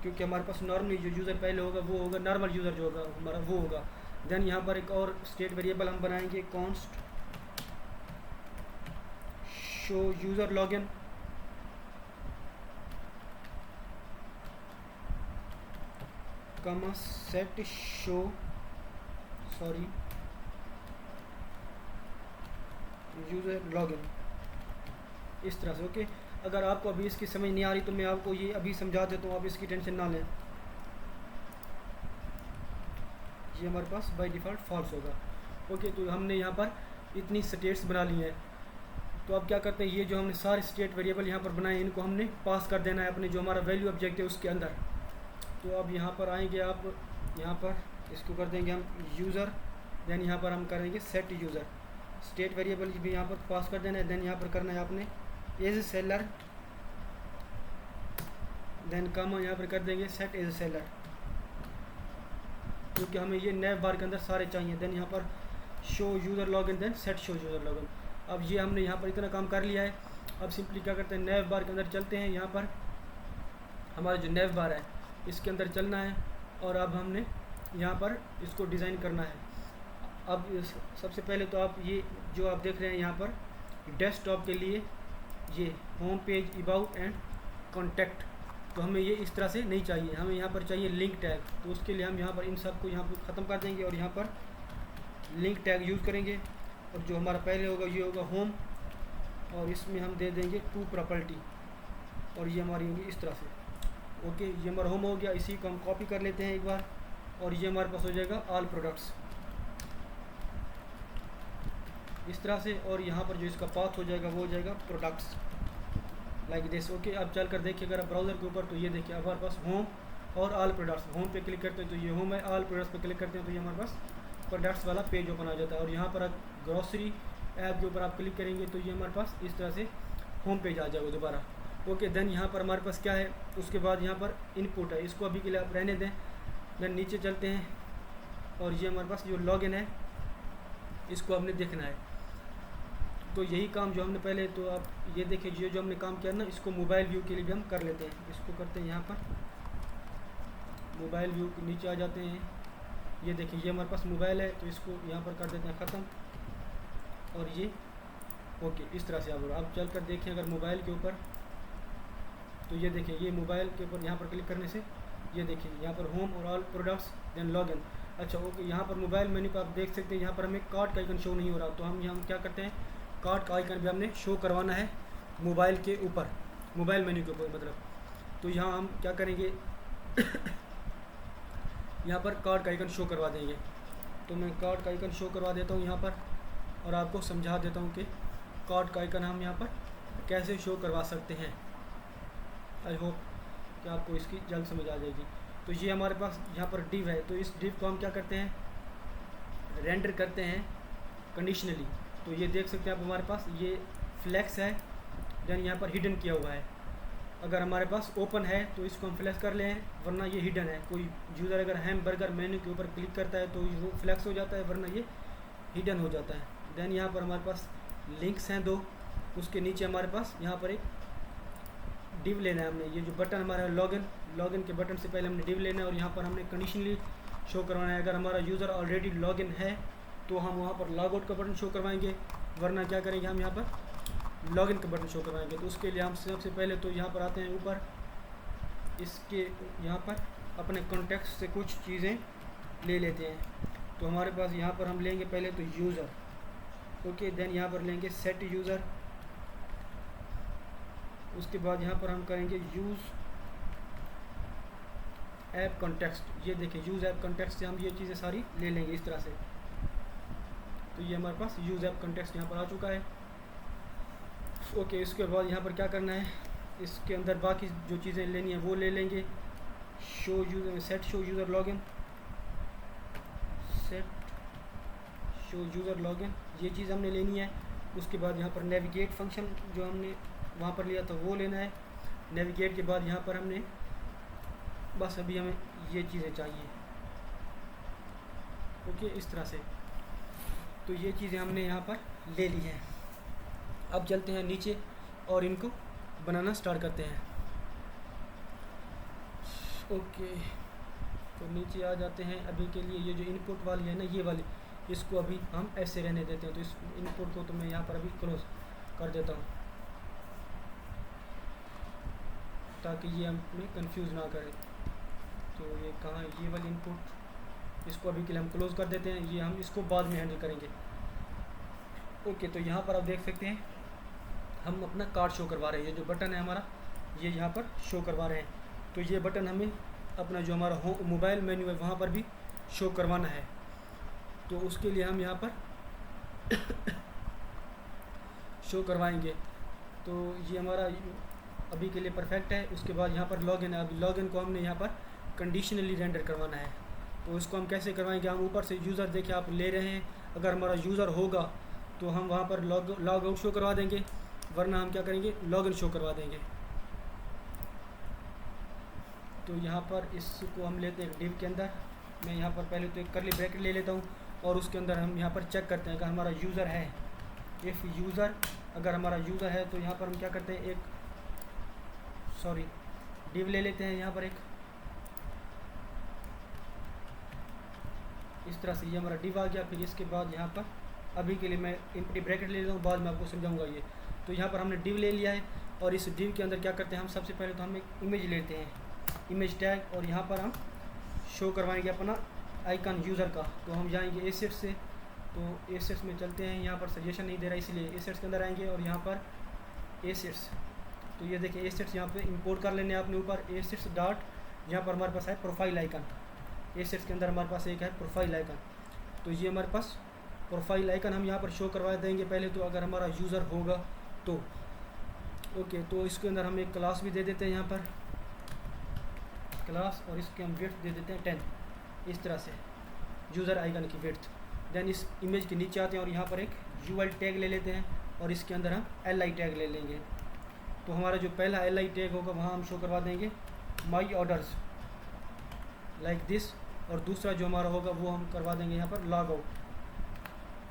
क्योंकि हमारे पास नॉर्मली जो यूज़र पहले होगा वो होगा नॉर्मल यूज़र जो होगा हमारा वो होगा। देन यहाँ पर एक और स्टेट वेरिएबल हम बनाएंगे const show user login comma set show user login इस तरह से। ओके, अगर आपको अभी इसकी समझ नहीं आ रही तो मैं आपको ये अभी समझा देता हूँ, आप इसकी टेंशन ना लें। ये हमारे पास बाय डिफ़ॉल्ट फॉल्स होगा। ओके, तो हमने यहाँ पर इतनी स्टेट्स बना ली हैं। तो अब क्या करते हैं, ये जो हमने सारे स्टेट वेरिएबल यहाँ पर बनाए इनको हमने पास कर देना है अपने जो हमारा वैल्यू ऑब्जेक्ट है उसके अंदर। तो अब यहाँ पर आएंगे आप, यहाँ पर इसको कर देंगे हम यूज़र, देन यहाँ पर हम करेंगे सेट यूज़र। स्टेट वेरिएबल भी यहाँ पर पास कर देना है, देन यहाँ पर करना है आपने एज सेलर, देन कॉमा यहाँ पर कर देंगे सेट एज सेलर, क्योंकि हमें ये नैव बार के अंदर सारे चाहिए। देन यहाँ पर show user login, then set show user login. अब ये हमने यहाँ पर इतना काम कर लिया है। अब सिंपली क्या करते हैं, नैव बार के अंदर चलते हैं। यहाँ पर हमारा जो नैव बार है इसके अंदर चलना है और अब हमने यहाँ पर इसको डिज़ाइन करना है। अब सबसे पहले तो आप ये जो आप देख रहे हैं यहाँ पर डेस्कटॉप के लिए ये home page, about and contact, तो हमें ये इस तरह से नहीं चाहिए, हमें यहाँ पर चाहिए लिंक टैग। तो उसके लिए हम यहाँ पर इन सब को यहाँ पर ख़त्म कर देंगे और यहाँ पर लिंक टैग यूज़ करेंगे। और जो हमारा पहले होगा ये होगा होम, और इसमें हम दे देंगे टू प्रॉपर्टी, और ये हमारी होगी इस तरह से। ओके, ये हमारा होम हो गया। इसी को हम कॉपी कर लेते हैं एक बार, और ये हमारे पास हो जाएगा ऑल प्रोडक्ट्स इस तरह से। और यहाँ पर जो इसका पाथ हो जाएगा वो हो जाएगा प्रोडक्ट्स लाइक दिस। ओके, अब चल कर देखिए अगर आप ब्राउज़र के ऊपर, तो ये देखिए हमारे पास होम और ऑल प्रोडक्ट्स, होम पे क्लिक करते हैं तो ये होम है, ऑल प्रोडक्ट्स पे क्लिक करते हैं तो ये हमारे पास प्रोडक्ट्स वाला पेज ओपन आ जाता है। और यहाँ पर ग्रॉसरी ऐप के ऊपर आप क्लिक करेंगे तो ये हमारे पास इस तरह से होम पेज आ जाएगा दोबारा। ओके, देन यहाँ पर हमारे पास क्या है, उसके बाद यहाँ पर इनपुट है, इसको अभी के लिए आप रहने दें। देन नीचे चलते हैं और ये हमारे पास जो लॉगिन है इसको हमने देखना है। तो यही काम जो हमने पहले, तो आप ये देखिए जो हमने काम किया ना, इसको मोबाइल व्यू के लिए भी हम कर लेते हैं। इसको करते हैं यहाँ पर मोबाइल व्यू के नीचे आ जाते हैं। ये देखिए ये हमारे पास मोबाइल है, तो इसको यहाँ पर कर देते हैं ख़त्म। और ये ओके इस तरह से आप चल कर देखिए अगर मोबाइल के ऊपर, तो ये देखिए ये मोबाइल के ऊपर यहाँ पर क्लिक करने से ये देखिए यहाँ पर होम और ऑल प्रोडक्ट्स देन लॉगिन। अच्छा ओके, यहाँ पर मोबाइल मेन्यू पर आप देख सकते हैं यहाँ पर हमें कार्ड का आइकन शो नहीं हो रहा, तो हम यहाँ क्या करते हैं, कार्ड का आइकन भी हमने शो करवाना है मोबाइल के ऊपर, मोबाइल मेन्यू के ऊपर मतलब। तो यहाँ हम क्या करेंगे यहाँ पर कार्ड का आइकन शो करवा देंगे। तो मैं कार्ड का आइकन शो करवा देता हूँ यहाँ पर, और आपको समझा देता हूँ कि कार्ड का आइकन हम यहाँ पर कैसे शो करवा सकते हैं। आई होप कि आपको इसकी जल्द समझ आ जाएगी। तो ये हमारे पास यहाँ पर डिव है, तो इस डिव को हम क्या करते हैं, रेंडर करते हैं कंडीशनली। तो ये देख सकते हैं आप हमारे पास ये फ्लैक्स है, देन यहाँ पर हिडन किया हुआ है। अगर हमारे पास ओपन है तो इसको हम फ्लैश कर लें, वरना ये हिडन है। कोई यूज़र अगर हैमबर्गर मेन्यू के ऊपर क्लिक करता है तो वो फ्लैक्स हो जाता है, वरना ये हिडन हो जाता है। देन यहाँ पर हमारे पास लिंक्स हैं 2, उसके नीचे हमारे पास यहाँ पर एक डिव लेना है हमने। ये जो बटन हमारा लॉगिन के बटन से पहले हमने डिव लेना है और यहाँ पर हमने कंडीशनली शो करवाना है। अगर हमारा यूज़र ऑलरेडी लॉगिन है तो हम वहाँ पर लॉग आउट का बटन शो करवाएंगे, वरना क्या करेंगे हम यहाँ पर लॉगिन का बटन शो करवाएंगे। तो उसके लिए हम सबसे पहले तो यहाँ पर आते हैं ऊपर, इसके यहाँ पर अपने कॉन्टेक्स्ट से कुछ चीज़ें ले लेते हैं। तो हमारे पास यहाँ पर हम लेंगे पहले तो यूज़र, ओके। देन यहाँ पर लेंगे सेट यूज़र, उसके बाद यहाँ पर हम करेंगे यूज़ ऐप कॉन्टेक्स्ट। ये देखिए यूज़ ऐप कॉन्टेक्स्ट से हम ये चीज़ें सारी ले लेंगे इस तरह से। तो ये हमारे पास यूज़ ऐप कॉन्टेक्स्ट यहाँ पर आ चुका है, ओके। इसके बाद यहाँ पर क्या करना है, इसके अंदर बाकी जो चीज़ें लेनी है वो ले लेंगे। Show user, set show user login, set show user login, ये चीज़ हमने लेनी है। उसके बाद यहाँ पर नेविगेट फंक्शन जो हमने वहाँ पर लिया था वो लेना है। नेविगेट के बाद यहाँ पर हमने बस अभी हमें ये चीज़ें चाहिए, ओके, इस तरह से। तो ये चीज़ें हमने यहाँ पर ले ली हैं। अब चलते हैं नीचे और इनको बनाना स्टार्ट करते हैं, ओके। तो नीचे आ जाते हैं। अभी के लिए ये जो इनपुट वाली है ना, ये वाली, इसको अभी हम ऐसे रहने देते हैं। तो इस इनपुट को तो मैं यहाँ पर अभी क्लोज कर देता हूँ ताकि ये हमें कंफ्यूज ना करे। तो ये कहाँ, ये वाली इनपुट, इसको अभी के लिए हम क्लोज़ कर देते हैं। ये हम इसको बाद में हैंडल करेंगे, ओके। तो यहाँ पर आप देख सकते हैं हम अपना कार्ड शो करवा रहे हैं। ये जो बटन है हमारा, ये यहाँ पर शो करवा रहे हैं। तो ये बटन हमें अपना जो हमारा मोबाइल मेन्यू है वहाँ पर भी शो करवाना है। तो उसके लिए हम यहाँ पर शो करवाएंगे। तो ये हमारा अभी के लिए परफेक्ट है। उसके बाद यहाँ पर लॉगिन है। अभी लॉगिन को हमने यहाँ पर कंडीशनली रेंडर करवाना है। तो इसको हम कैसे करवाएंगे, हम ऊपर से यूज़र देखिए आप ले रहे हैं। अगर हमारा यूज़र होगा तो हम वहाँ पर लॉग आउट शो करवा देंगे, वरना हम क्या करेंगे, लॉगिन शो करवा देंगे। तो यहाँ पर इसको हम लेते हैं डिव के अंदर। मैं यहाँ पर पहले तो एक कर्ली ब्रैकेट ले लेता हूँ और उसके अंदर हम यहाँ पर चेक करते हैं कि हमारा यूज़र है। इफ़ यूज़र, अगर हमारा यूज़र है तो यहाँ पर हम क्या करते हैं, एक डिव ले लेते हैं यहाँ पर एक, इस तरह से। ये हमारा डिव आ गया। फिर इसके बाद यहाँ पर अभी के लिए मैं एम्प्टी ब्रैकेट ले लेता हूँ, बाद में आपको समझाऊंगा ये। तो यहाँ पर हमने डिव ले लिया है और इस डिव के अंदर क्या करते हैं हम, सबसे पहले तो हम एक इमेज लेते हैं, इमेज टैग, और यहाँ पर हम शो करवाएंगे अपना आइकन यूज़र का। तो हम जाएंगे एसेट्स से, तो एसेट्स में चलते हैं। यहाँ पर सजेशन नहीं दे रहा इसलिए एसेट्स के अंदर आएंगे और यहाँ पर एसेट्स, तो ये देखिए एसेट्स यहाँ पे इंपोर्ट कर लेने आपने ऊपर एसेट्स डॉट, यहाँ पर हमारे पास है प्रोफाइल आइकन। एसेट्स के अंदर हमारे पास एक है प्रोफाइल आइकन। तो ये हमारे पास प्रोफाइल आइकन हम यहाँ पर शो करवा देंगे पहले तो, अगर हमारा यूज़र होगा तो, ओके। तो इसके अंदर हम एक क्लास भी दे देते हैं यहाँ पर क्लास, और इसके हम विड्थ दे देते हैं 10, इस तरह से यूज़र आइकन की विड्थ। देन इस इमेज के नीचे आते हैं और यहाँ पर एक यूएल टैग ले लेते हैं और इसके अंदर हम एल आई टैग ले लेंगे। तो हमारा जो पहला एल आई टैग होगा वहाँ हम शो करवा देंगे माई ऑर्डर्स लाइक दिस, और दूसरा जो हमारा होगा वो हम करवा देंगे यहाँ पर लॉग आउट।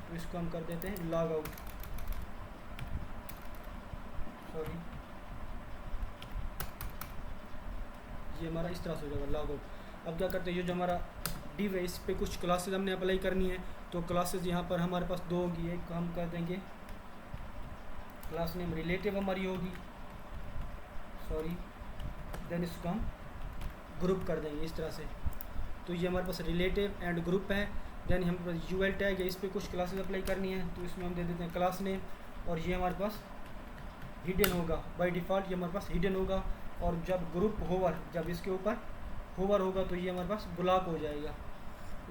तो इसको हम कर देते हैं लॉग आउट, ये हमारा इस तरह से हो जाएगा लॉग आउट। अब क्या करते हैं, ये जो हमारा डिव है इस पर कुछ क्लासेस हमने अप्लाई करनी है। तो क्लासेस यहाँ पर हमारे पास 2 होंगी। एक हम कर देंगे क्लास नेम रिलेटिव हमारी होगी, देन इसको हम ग्रुप कर देंगे इस तरह से। तो ये हमारे पास रिलेटिव एंड ग्रुप है। देन हम यूएल टैग है, इस पर कुछ क्लासेस अप्लाई करनी है। तो इसमें हम दे देते हैं क्लास नेम, और ये हमारे पास हिडन होगा बाय डिफ़ॉल्ट, ये हमारे पास हिडन होगा। और जब ग्रुप होवर, जब इसके ऊपर होवर होगा तो ये हमारे पास ब्लॉक हो जाएगा,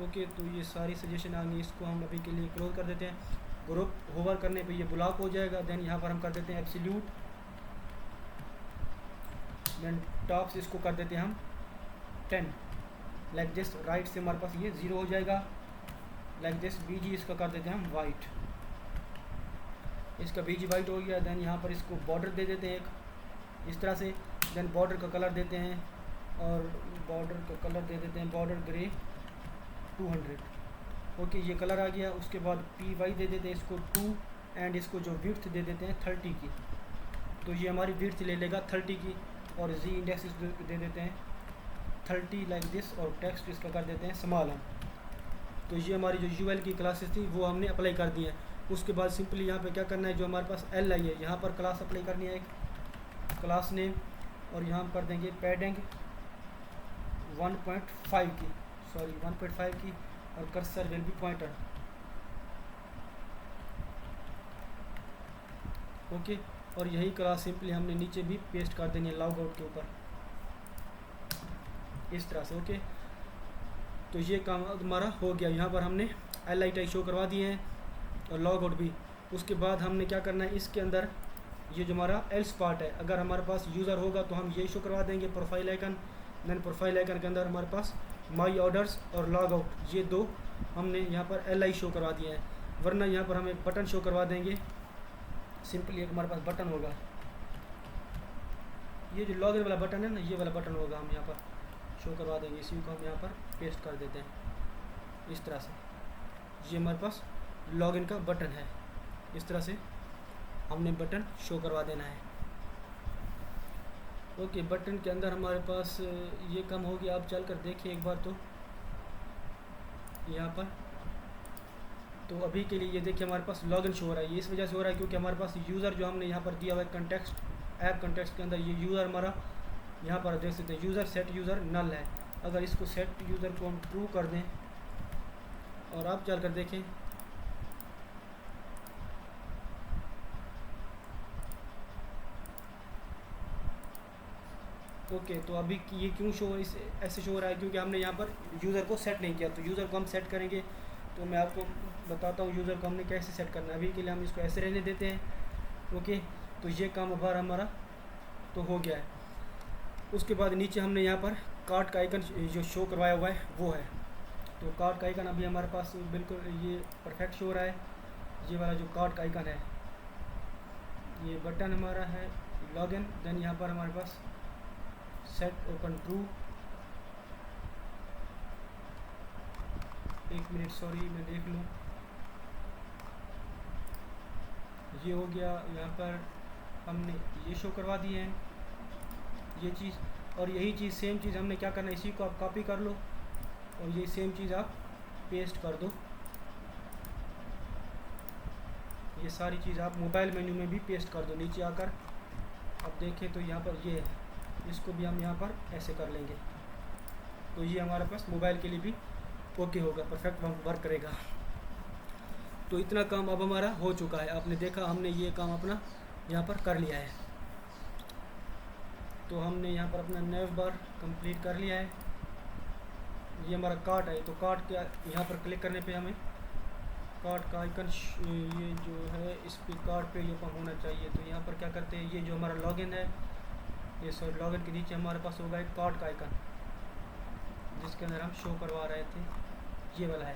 ओके। तो ये सारी सजेशन आ गई, इसको हम अभी के लिए क्लोज कर देते हैं। ग्रुप होवर करने पे ये ब्लॉक हो जाएगा। देन यहाँ पर हम कर देते हैं एब्सोल्यूट, देन टॉप से इसको कर देते हैं हम 10 लाइक दिस। राइट से हमारे पास ये 0 हो जाएगा लाइक दिस। बीजी इसका कर देते हैं हम वाइट, इसका बीजी वाइट हो गया। देन यहाँ पर इसको बॉर्डर दे देते हैं एक, इस तरह से। देन बॉर्डर का कलर देते हैं, और बॉर्डर का कलर दे देते हैं बॉर्डर ग्रे 200। ओके, ये कलर आ गया। उसके बाद PY दे देते हैं इसको 2, एंड इसको जो विड्थ दे देते हैं 30 की। तो ये हमारी विड्थ ले लेगा 30 की, और Z इंडेक्स दे देते हैं 30 लाइक दिस, और टेक्स्ट इसका कर देते हैं स्मॉल हम। तो ये हमारी जो UL की क्लासेस थी वो हमने अप्लाई कर दी है। उसके बाद सिंपली यहाँ पे क्या करना है, जो हमारे पास LI है यहाँ पर क्लास अप्लाई करनी है, एक क्लास नेम, और यहाँ हम कर देंगे पैडिंग 1.5 की, सॉरी 1.5 की, और cursor will be pointer. Okay, और यही क्लास सिंपली हमने नीचे भी पेस्ट कर देनी है लॉग आउट के ऊपर, इस तरह से। ओके, तो ये काम हमारा हो गया। यहाँ पर हमने LI टैग शो करवा दिए हैं और लॉग आउट भी। उसके बाद हमने क्या करना है, इसके अंदर ये जो हमारा एल्स पार्ट है, अगर हमारे पास यूज़र होगा तो हम ये शो करवा देंगे profile icon. Then profile icon के अंदर हमारे पास माई ऑर्डर्स और लॉग आउट, ये दो हमने यहाँ पर LI शो करवा दिए हैं। वरना यहाँ पर हम एक बटन शो करवा देंगे, सिंपली एक हमारे पास बटन होगा, ये जो लॉगिन वाला बटन है ना, ये वाला बटन होगा, हम यहाँ पर शो करवा देंगे। इसी को हम यहाँ पर पेस्ट कर देते हैं इस तरह से। ये हमारे पास लॉगिन का बटन है, इस तरह से हमने बटन शो करवा देना है। ओके, बटन के अंदर हमारे पास ये कम हो गया। आप चल कर देखिए एक बार, तो यहाँ पर तो अभी के लिए ये देखिए हमारे पास लॉगिन शो हो रहा है। ये इस वजह से हो रहा है क्योंकि हमारे पास यूज़र जो हमने यहाँ पर दिया हुआ है कंटेक्स्ट, ऐप कंटेक्स्ट के अंदर ये यूज़र हमारा यहाँ पर देख सकते हैं यूज़र सेट यूज़र नल है। अगर इसको सेट यूज़र को हम ट्रू कर दें और आप चल कर देखें, ओके, तो अभी ये क्यों शो इस ऐसे शो हो रहा है, क्योंकि हमने यहाँ पर यूज़र को सेट नहीं किया। तो यूज़र को हम सेट करेंगे, तो मैं आपको बताता हूँ यूज़र को हमने कैसे सेट करना है। अभी के लिए हम इसको ऐसे रहने देते हैं। ओके, तो ये काम अब हमारा तो हो गया है। उसके बाद नीचे हमने यहाँ पर कार्ड का आइकन जो शो करवाया हुआ है वो है। तो कार्ड का आइकन अभी हमारे पास बिल्कुल ये परफेक्ट शो हो रहा है। ये वाला जो कार्ड का आइकन है, ये बटन हमारा है लॉगिन। देन यहाँ पर हमारे पास सेट ओपन ट्रू, एक मिनट सॉरी मैं देख लूँ, ये हो गया। यहाँ पर हमने ये शो करवा दिए हैं ये चीज़, और यही चीज़ सेम चीज़ हमने क्या करना है, इसी को आप कॉपी कर लो और ये सेम चीज़ आप पेस्ट कर दो। ये सारी चीज़ आप मोबाइल मेन्यू में भी पेस्ट कर दो नीचे आकर। अब देखें तो यहाँ पर ये है, इसको भी हम यहाँ पर ऐसे कर लेंगे, तो ये हमारे पास मोबाइल के लिए भी ओके होगा, परफेक्ट वर्क करेगा। तो इतना काम अब हमारा हो चुका है। आपने देखा हमने ये काम अपना यहाँ पर कर लिया है। तो हमने यहाँ पर अपना नेव बार कंप्लीट कर लिया है। ये हमारा कार्ट है, तो कार्ट के यहाँ पर क्लिक करने पे हमें कार्ट का आइकन ये जो है इस पर कार्ट पे ये ओपन होना चाहिए। तो यहाँ पर क्या करते हैं, ये जो हमारा लॉगिन है, ये सॉरी लॉगिन के नीचे हमारे पास होगा एक कार्ट का आइकन जिसके अंदर हम शो करवा रहे थे, ये वाला है।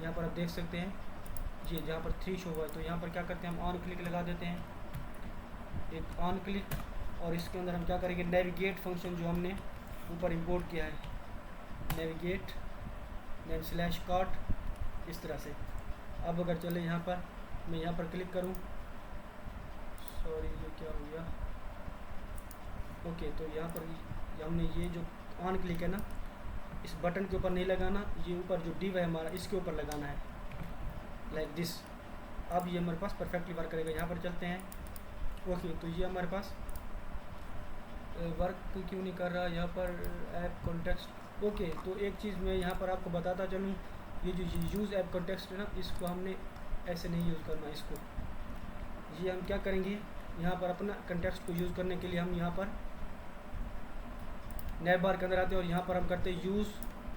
यहाँ पर आप देख सकते हैं ये जहाँ पर 3 शो हुआ है। तो यहाँ पर क्या करते हैं, हम ऑन क्लिक लगा देते हैं, एक ऑन क्लिक, और इसके अंदर हम क्या करेंगे, नेविगेट फंक्शन जो हमने ऊपर इंपोर्ट किया है, नेविगेट देन स्लैश कार्ट, इस तरह से। अब अगर चले यहाँ पर, मैं यहाँ पर क्लिक करूँ, सॉरी ये क्या हो गया, ओके, तो यहाँ पर हमने ये जो ऑन क्लिक है ना, इस बटन के ऊपर नहीं लगाना, ये ऊपर जो डिव है हमारा इसके ऊपर लगाना है, लाइक दिस। अब ये हमारे पास परफेक्टली वर्क करेगा। यहाँ पर चलते हैं, ओके, तो ये हमारे पास वर्क क्यों नहीं कर रहा यहाँ पर ऐप कॉन्टेक्स्ट। ओके, तो एक चीज़ मैं यहाँ पर आपको बताता चलूँ, ये जो यूज़ ऐप कॉन्टेक्स्ट है ना, इसको हमने ऐसे नहीं यूज़ करना। इसको ये हम क्या करेंगे, यहाँ पर अपना कॉन्टेक्स्ट को यूज़ करने के लिए हम यहाँ पर नैव बार के अंदर आते हैं और यहाँ पर हम करते हैं यूज़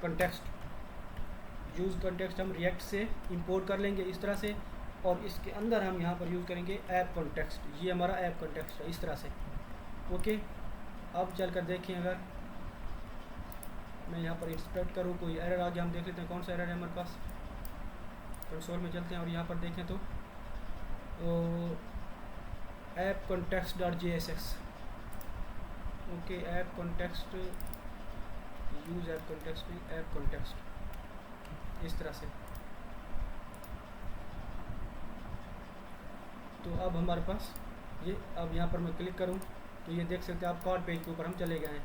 कॉन्टेक्स्ट। यूज़ कॉन्टेक्स्ट हम रिएक्ट से इंपोर्ट कर लेंगे इस तरह से, और इसके अंदर हम यहाँ पर यूज़ करेंगे ऐप कॉन्टेक्स्ट। ये हमारा ऐप कॉन्टेक्स्ट है इस तरह से। ओके, अब चल कर देखें, अगर मैं यहाँ पर इंस्पेक्ट करूँ कोई एरर आ गया, हम देख लेते हैं कौन सा एरर है हमारे पास। कंसोल में चलते हैं और यहाँ पर देखें तो app context, okay, app context, use app context, इस तरह से। तो अब हमारे पास ये, अब यहाँ पर मैं क्लिक करूँ तो ये देख सकते हैं आप कार्ड पेज के ऊपर हम चले गए हैं।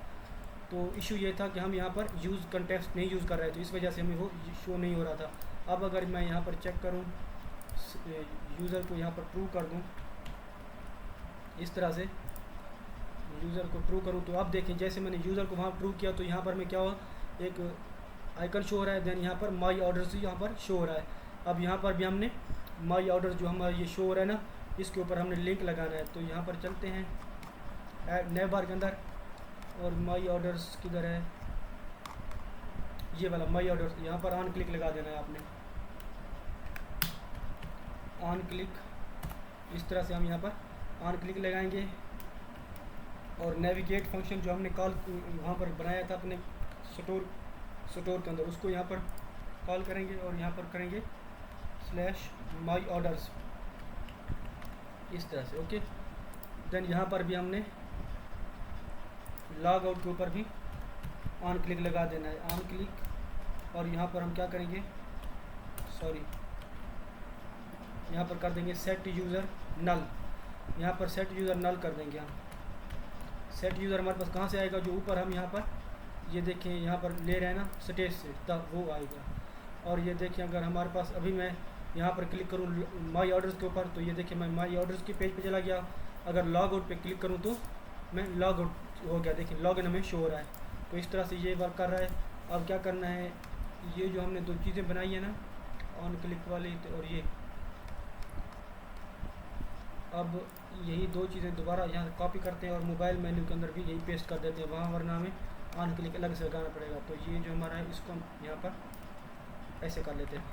तो इशू ये था कि हम यहाँ पर यूज़ कॉन्टेक्स्ट नहीं यूज़ कर रहे थे, तो इस वजह से हमें वो शो नहीं हो रहा था। अब अगर मैं यहाँ पर चेक करूँ, यूज़र को यहाँ पर ट्रू कर दूँ, इस तरह से यूज़र को ट्रू करूँ, तो अब देखें जैसे मैंने यूज़र को वहाँ ट्रू किया तो यहाँ पर मैं क्या हुआ, एक आइकन शो हो रहा है, देन यहाँ पर माई ऑर्डर्स यहाँ पर शो हो रहा है। अब यहाँ पर भी हमने माई ऑर्डर जो हमारा ये शो हो रहा है ना, इसके ऊपर हमने लिंक लगाना है। तो यहाँ पर चलते हैं नए बार के अंदर, और माई ऑर्डर्स किधर है, ये वाला माई ऑर्डर्स, यहाँ पर ऑन क्लिक लगा देना है आपने, ऑन क्लिक। इस तरह से हम यहाँ पर ऑन क्लिक लगाएंगे, और नेविगेट फंक्शन जो हमने कॉल वहाँ पर बनाया था अपने स्टोर के अंदर, उसको यहाँ पर कॉल करेंगे और यहाँ पर करेंगे /माई ऑर्डर्स, इस तरह से। ओके, देन यहाँ पर भी हमने लॉग आउट के ऊपर भी ऑन क्लिक लगा देना है, ऑन क्लिक। और यहाँ पर हम क्या करेंगे, सॉरी, यहाँ पर कर देंगे सेट यूज़र नल, यहाँ पर सेट यूज़र नल कर देंगे हम। सेट यूज़र हमारे पास कहाँ से आएगा, जो ऊपर हम यहाँ पर ये देखें यहाँ पर ले रहे हैं ना स्टेज से, तब वो आएगा। और ये देखें अगर हमारे पास, अभी मैं यहाँ पर क्लिक करूँ माई ऑर्डर्स के ऊपर, तो ये देखिए मैं माई ऑर्डर्स के पेज पे चला गया। अगर लॉग आउट पे क्लिक करूँ तो मैं लॉग आउट हो गया, देखिए लॉग इन हमें शो हो रहा है। तो इस तरह से ये वर्क कर रहा है। अब क्या करना है, ये जो हमने दो चीज़ें बनाई है ना, ऑन क्लिक वाली और ये, अब यही दो चीज़ें दोबारा यहाँ कॉपी करते हैं और मोबाइल मेन्यू के अंदर भी यही पेस्ट कर देते हैं वहाँ, वरना हमें ऑन क्लिक अलग से लगाना पड़ेगा। तो ये जो हमारा है इसको हम यहाँ पर ऐसे कर लेते हैं।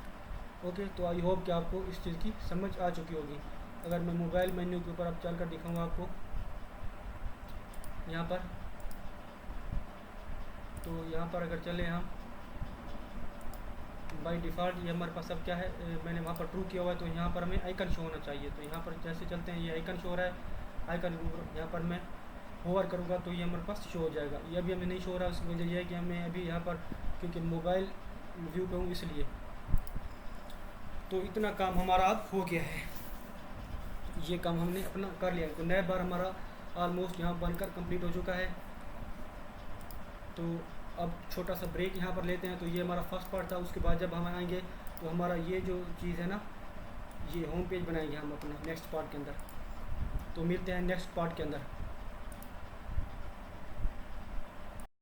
ओके, तो आई होप कि आपको इस चीज़ की समझ आ चुकी होगी। अगर मैं मोबाइल मेन्यू के ऊपर अब चल कर दिखाऊँगा आपको यहाँ पर, तो यहाँ पर अगर चले हम, बाय डिफ़ॉल्ट ये हमारे पास अब क्या है, मैंने वहाँ पर ट्रू किया हुआ है, तो यहाँ पर हमें आइकन शो होना चाहिए। तो यहाँ पर जैसे चलते हैं, ये आइकन शो हो रहा है, आइकन यहाँ पर मैं होवर करूँगा तो ये हमारे पास शो हो जाएगा। ये अभी हमें नहीं शो हो रहा, उसकी वजह यह है कि हमें अभी यहाँ पर, क्योंकि मोबाइल व्यू पे हूँ इसलिए। तो इतना काम हमारा अब हो गया है, ये काम हमने अपना कर लिया। तो नया बार हमारा ऑलमोस्ट यहाँ बनकर कंप्लीट हो चुका है। तो अब छोटा सा ब्रेक यहाँ पर लेते हैं। तो ये हमारा फर्स्ट पार्ट था, उसके बाद जब हम आएंगे तो हमारा ये जो चीज़ है ना, ये होम पेज बनाएंगे हम अपने नेक्स्ट पार्ट के अंदर। तो मिलते हैं नेक्स्ट पार्ट के अंदर।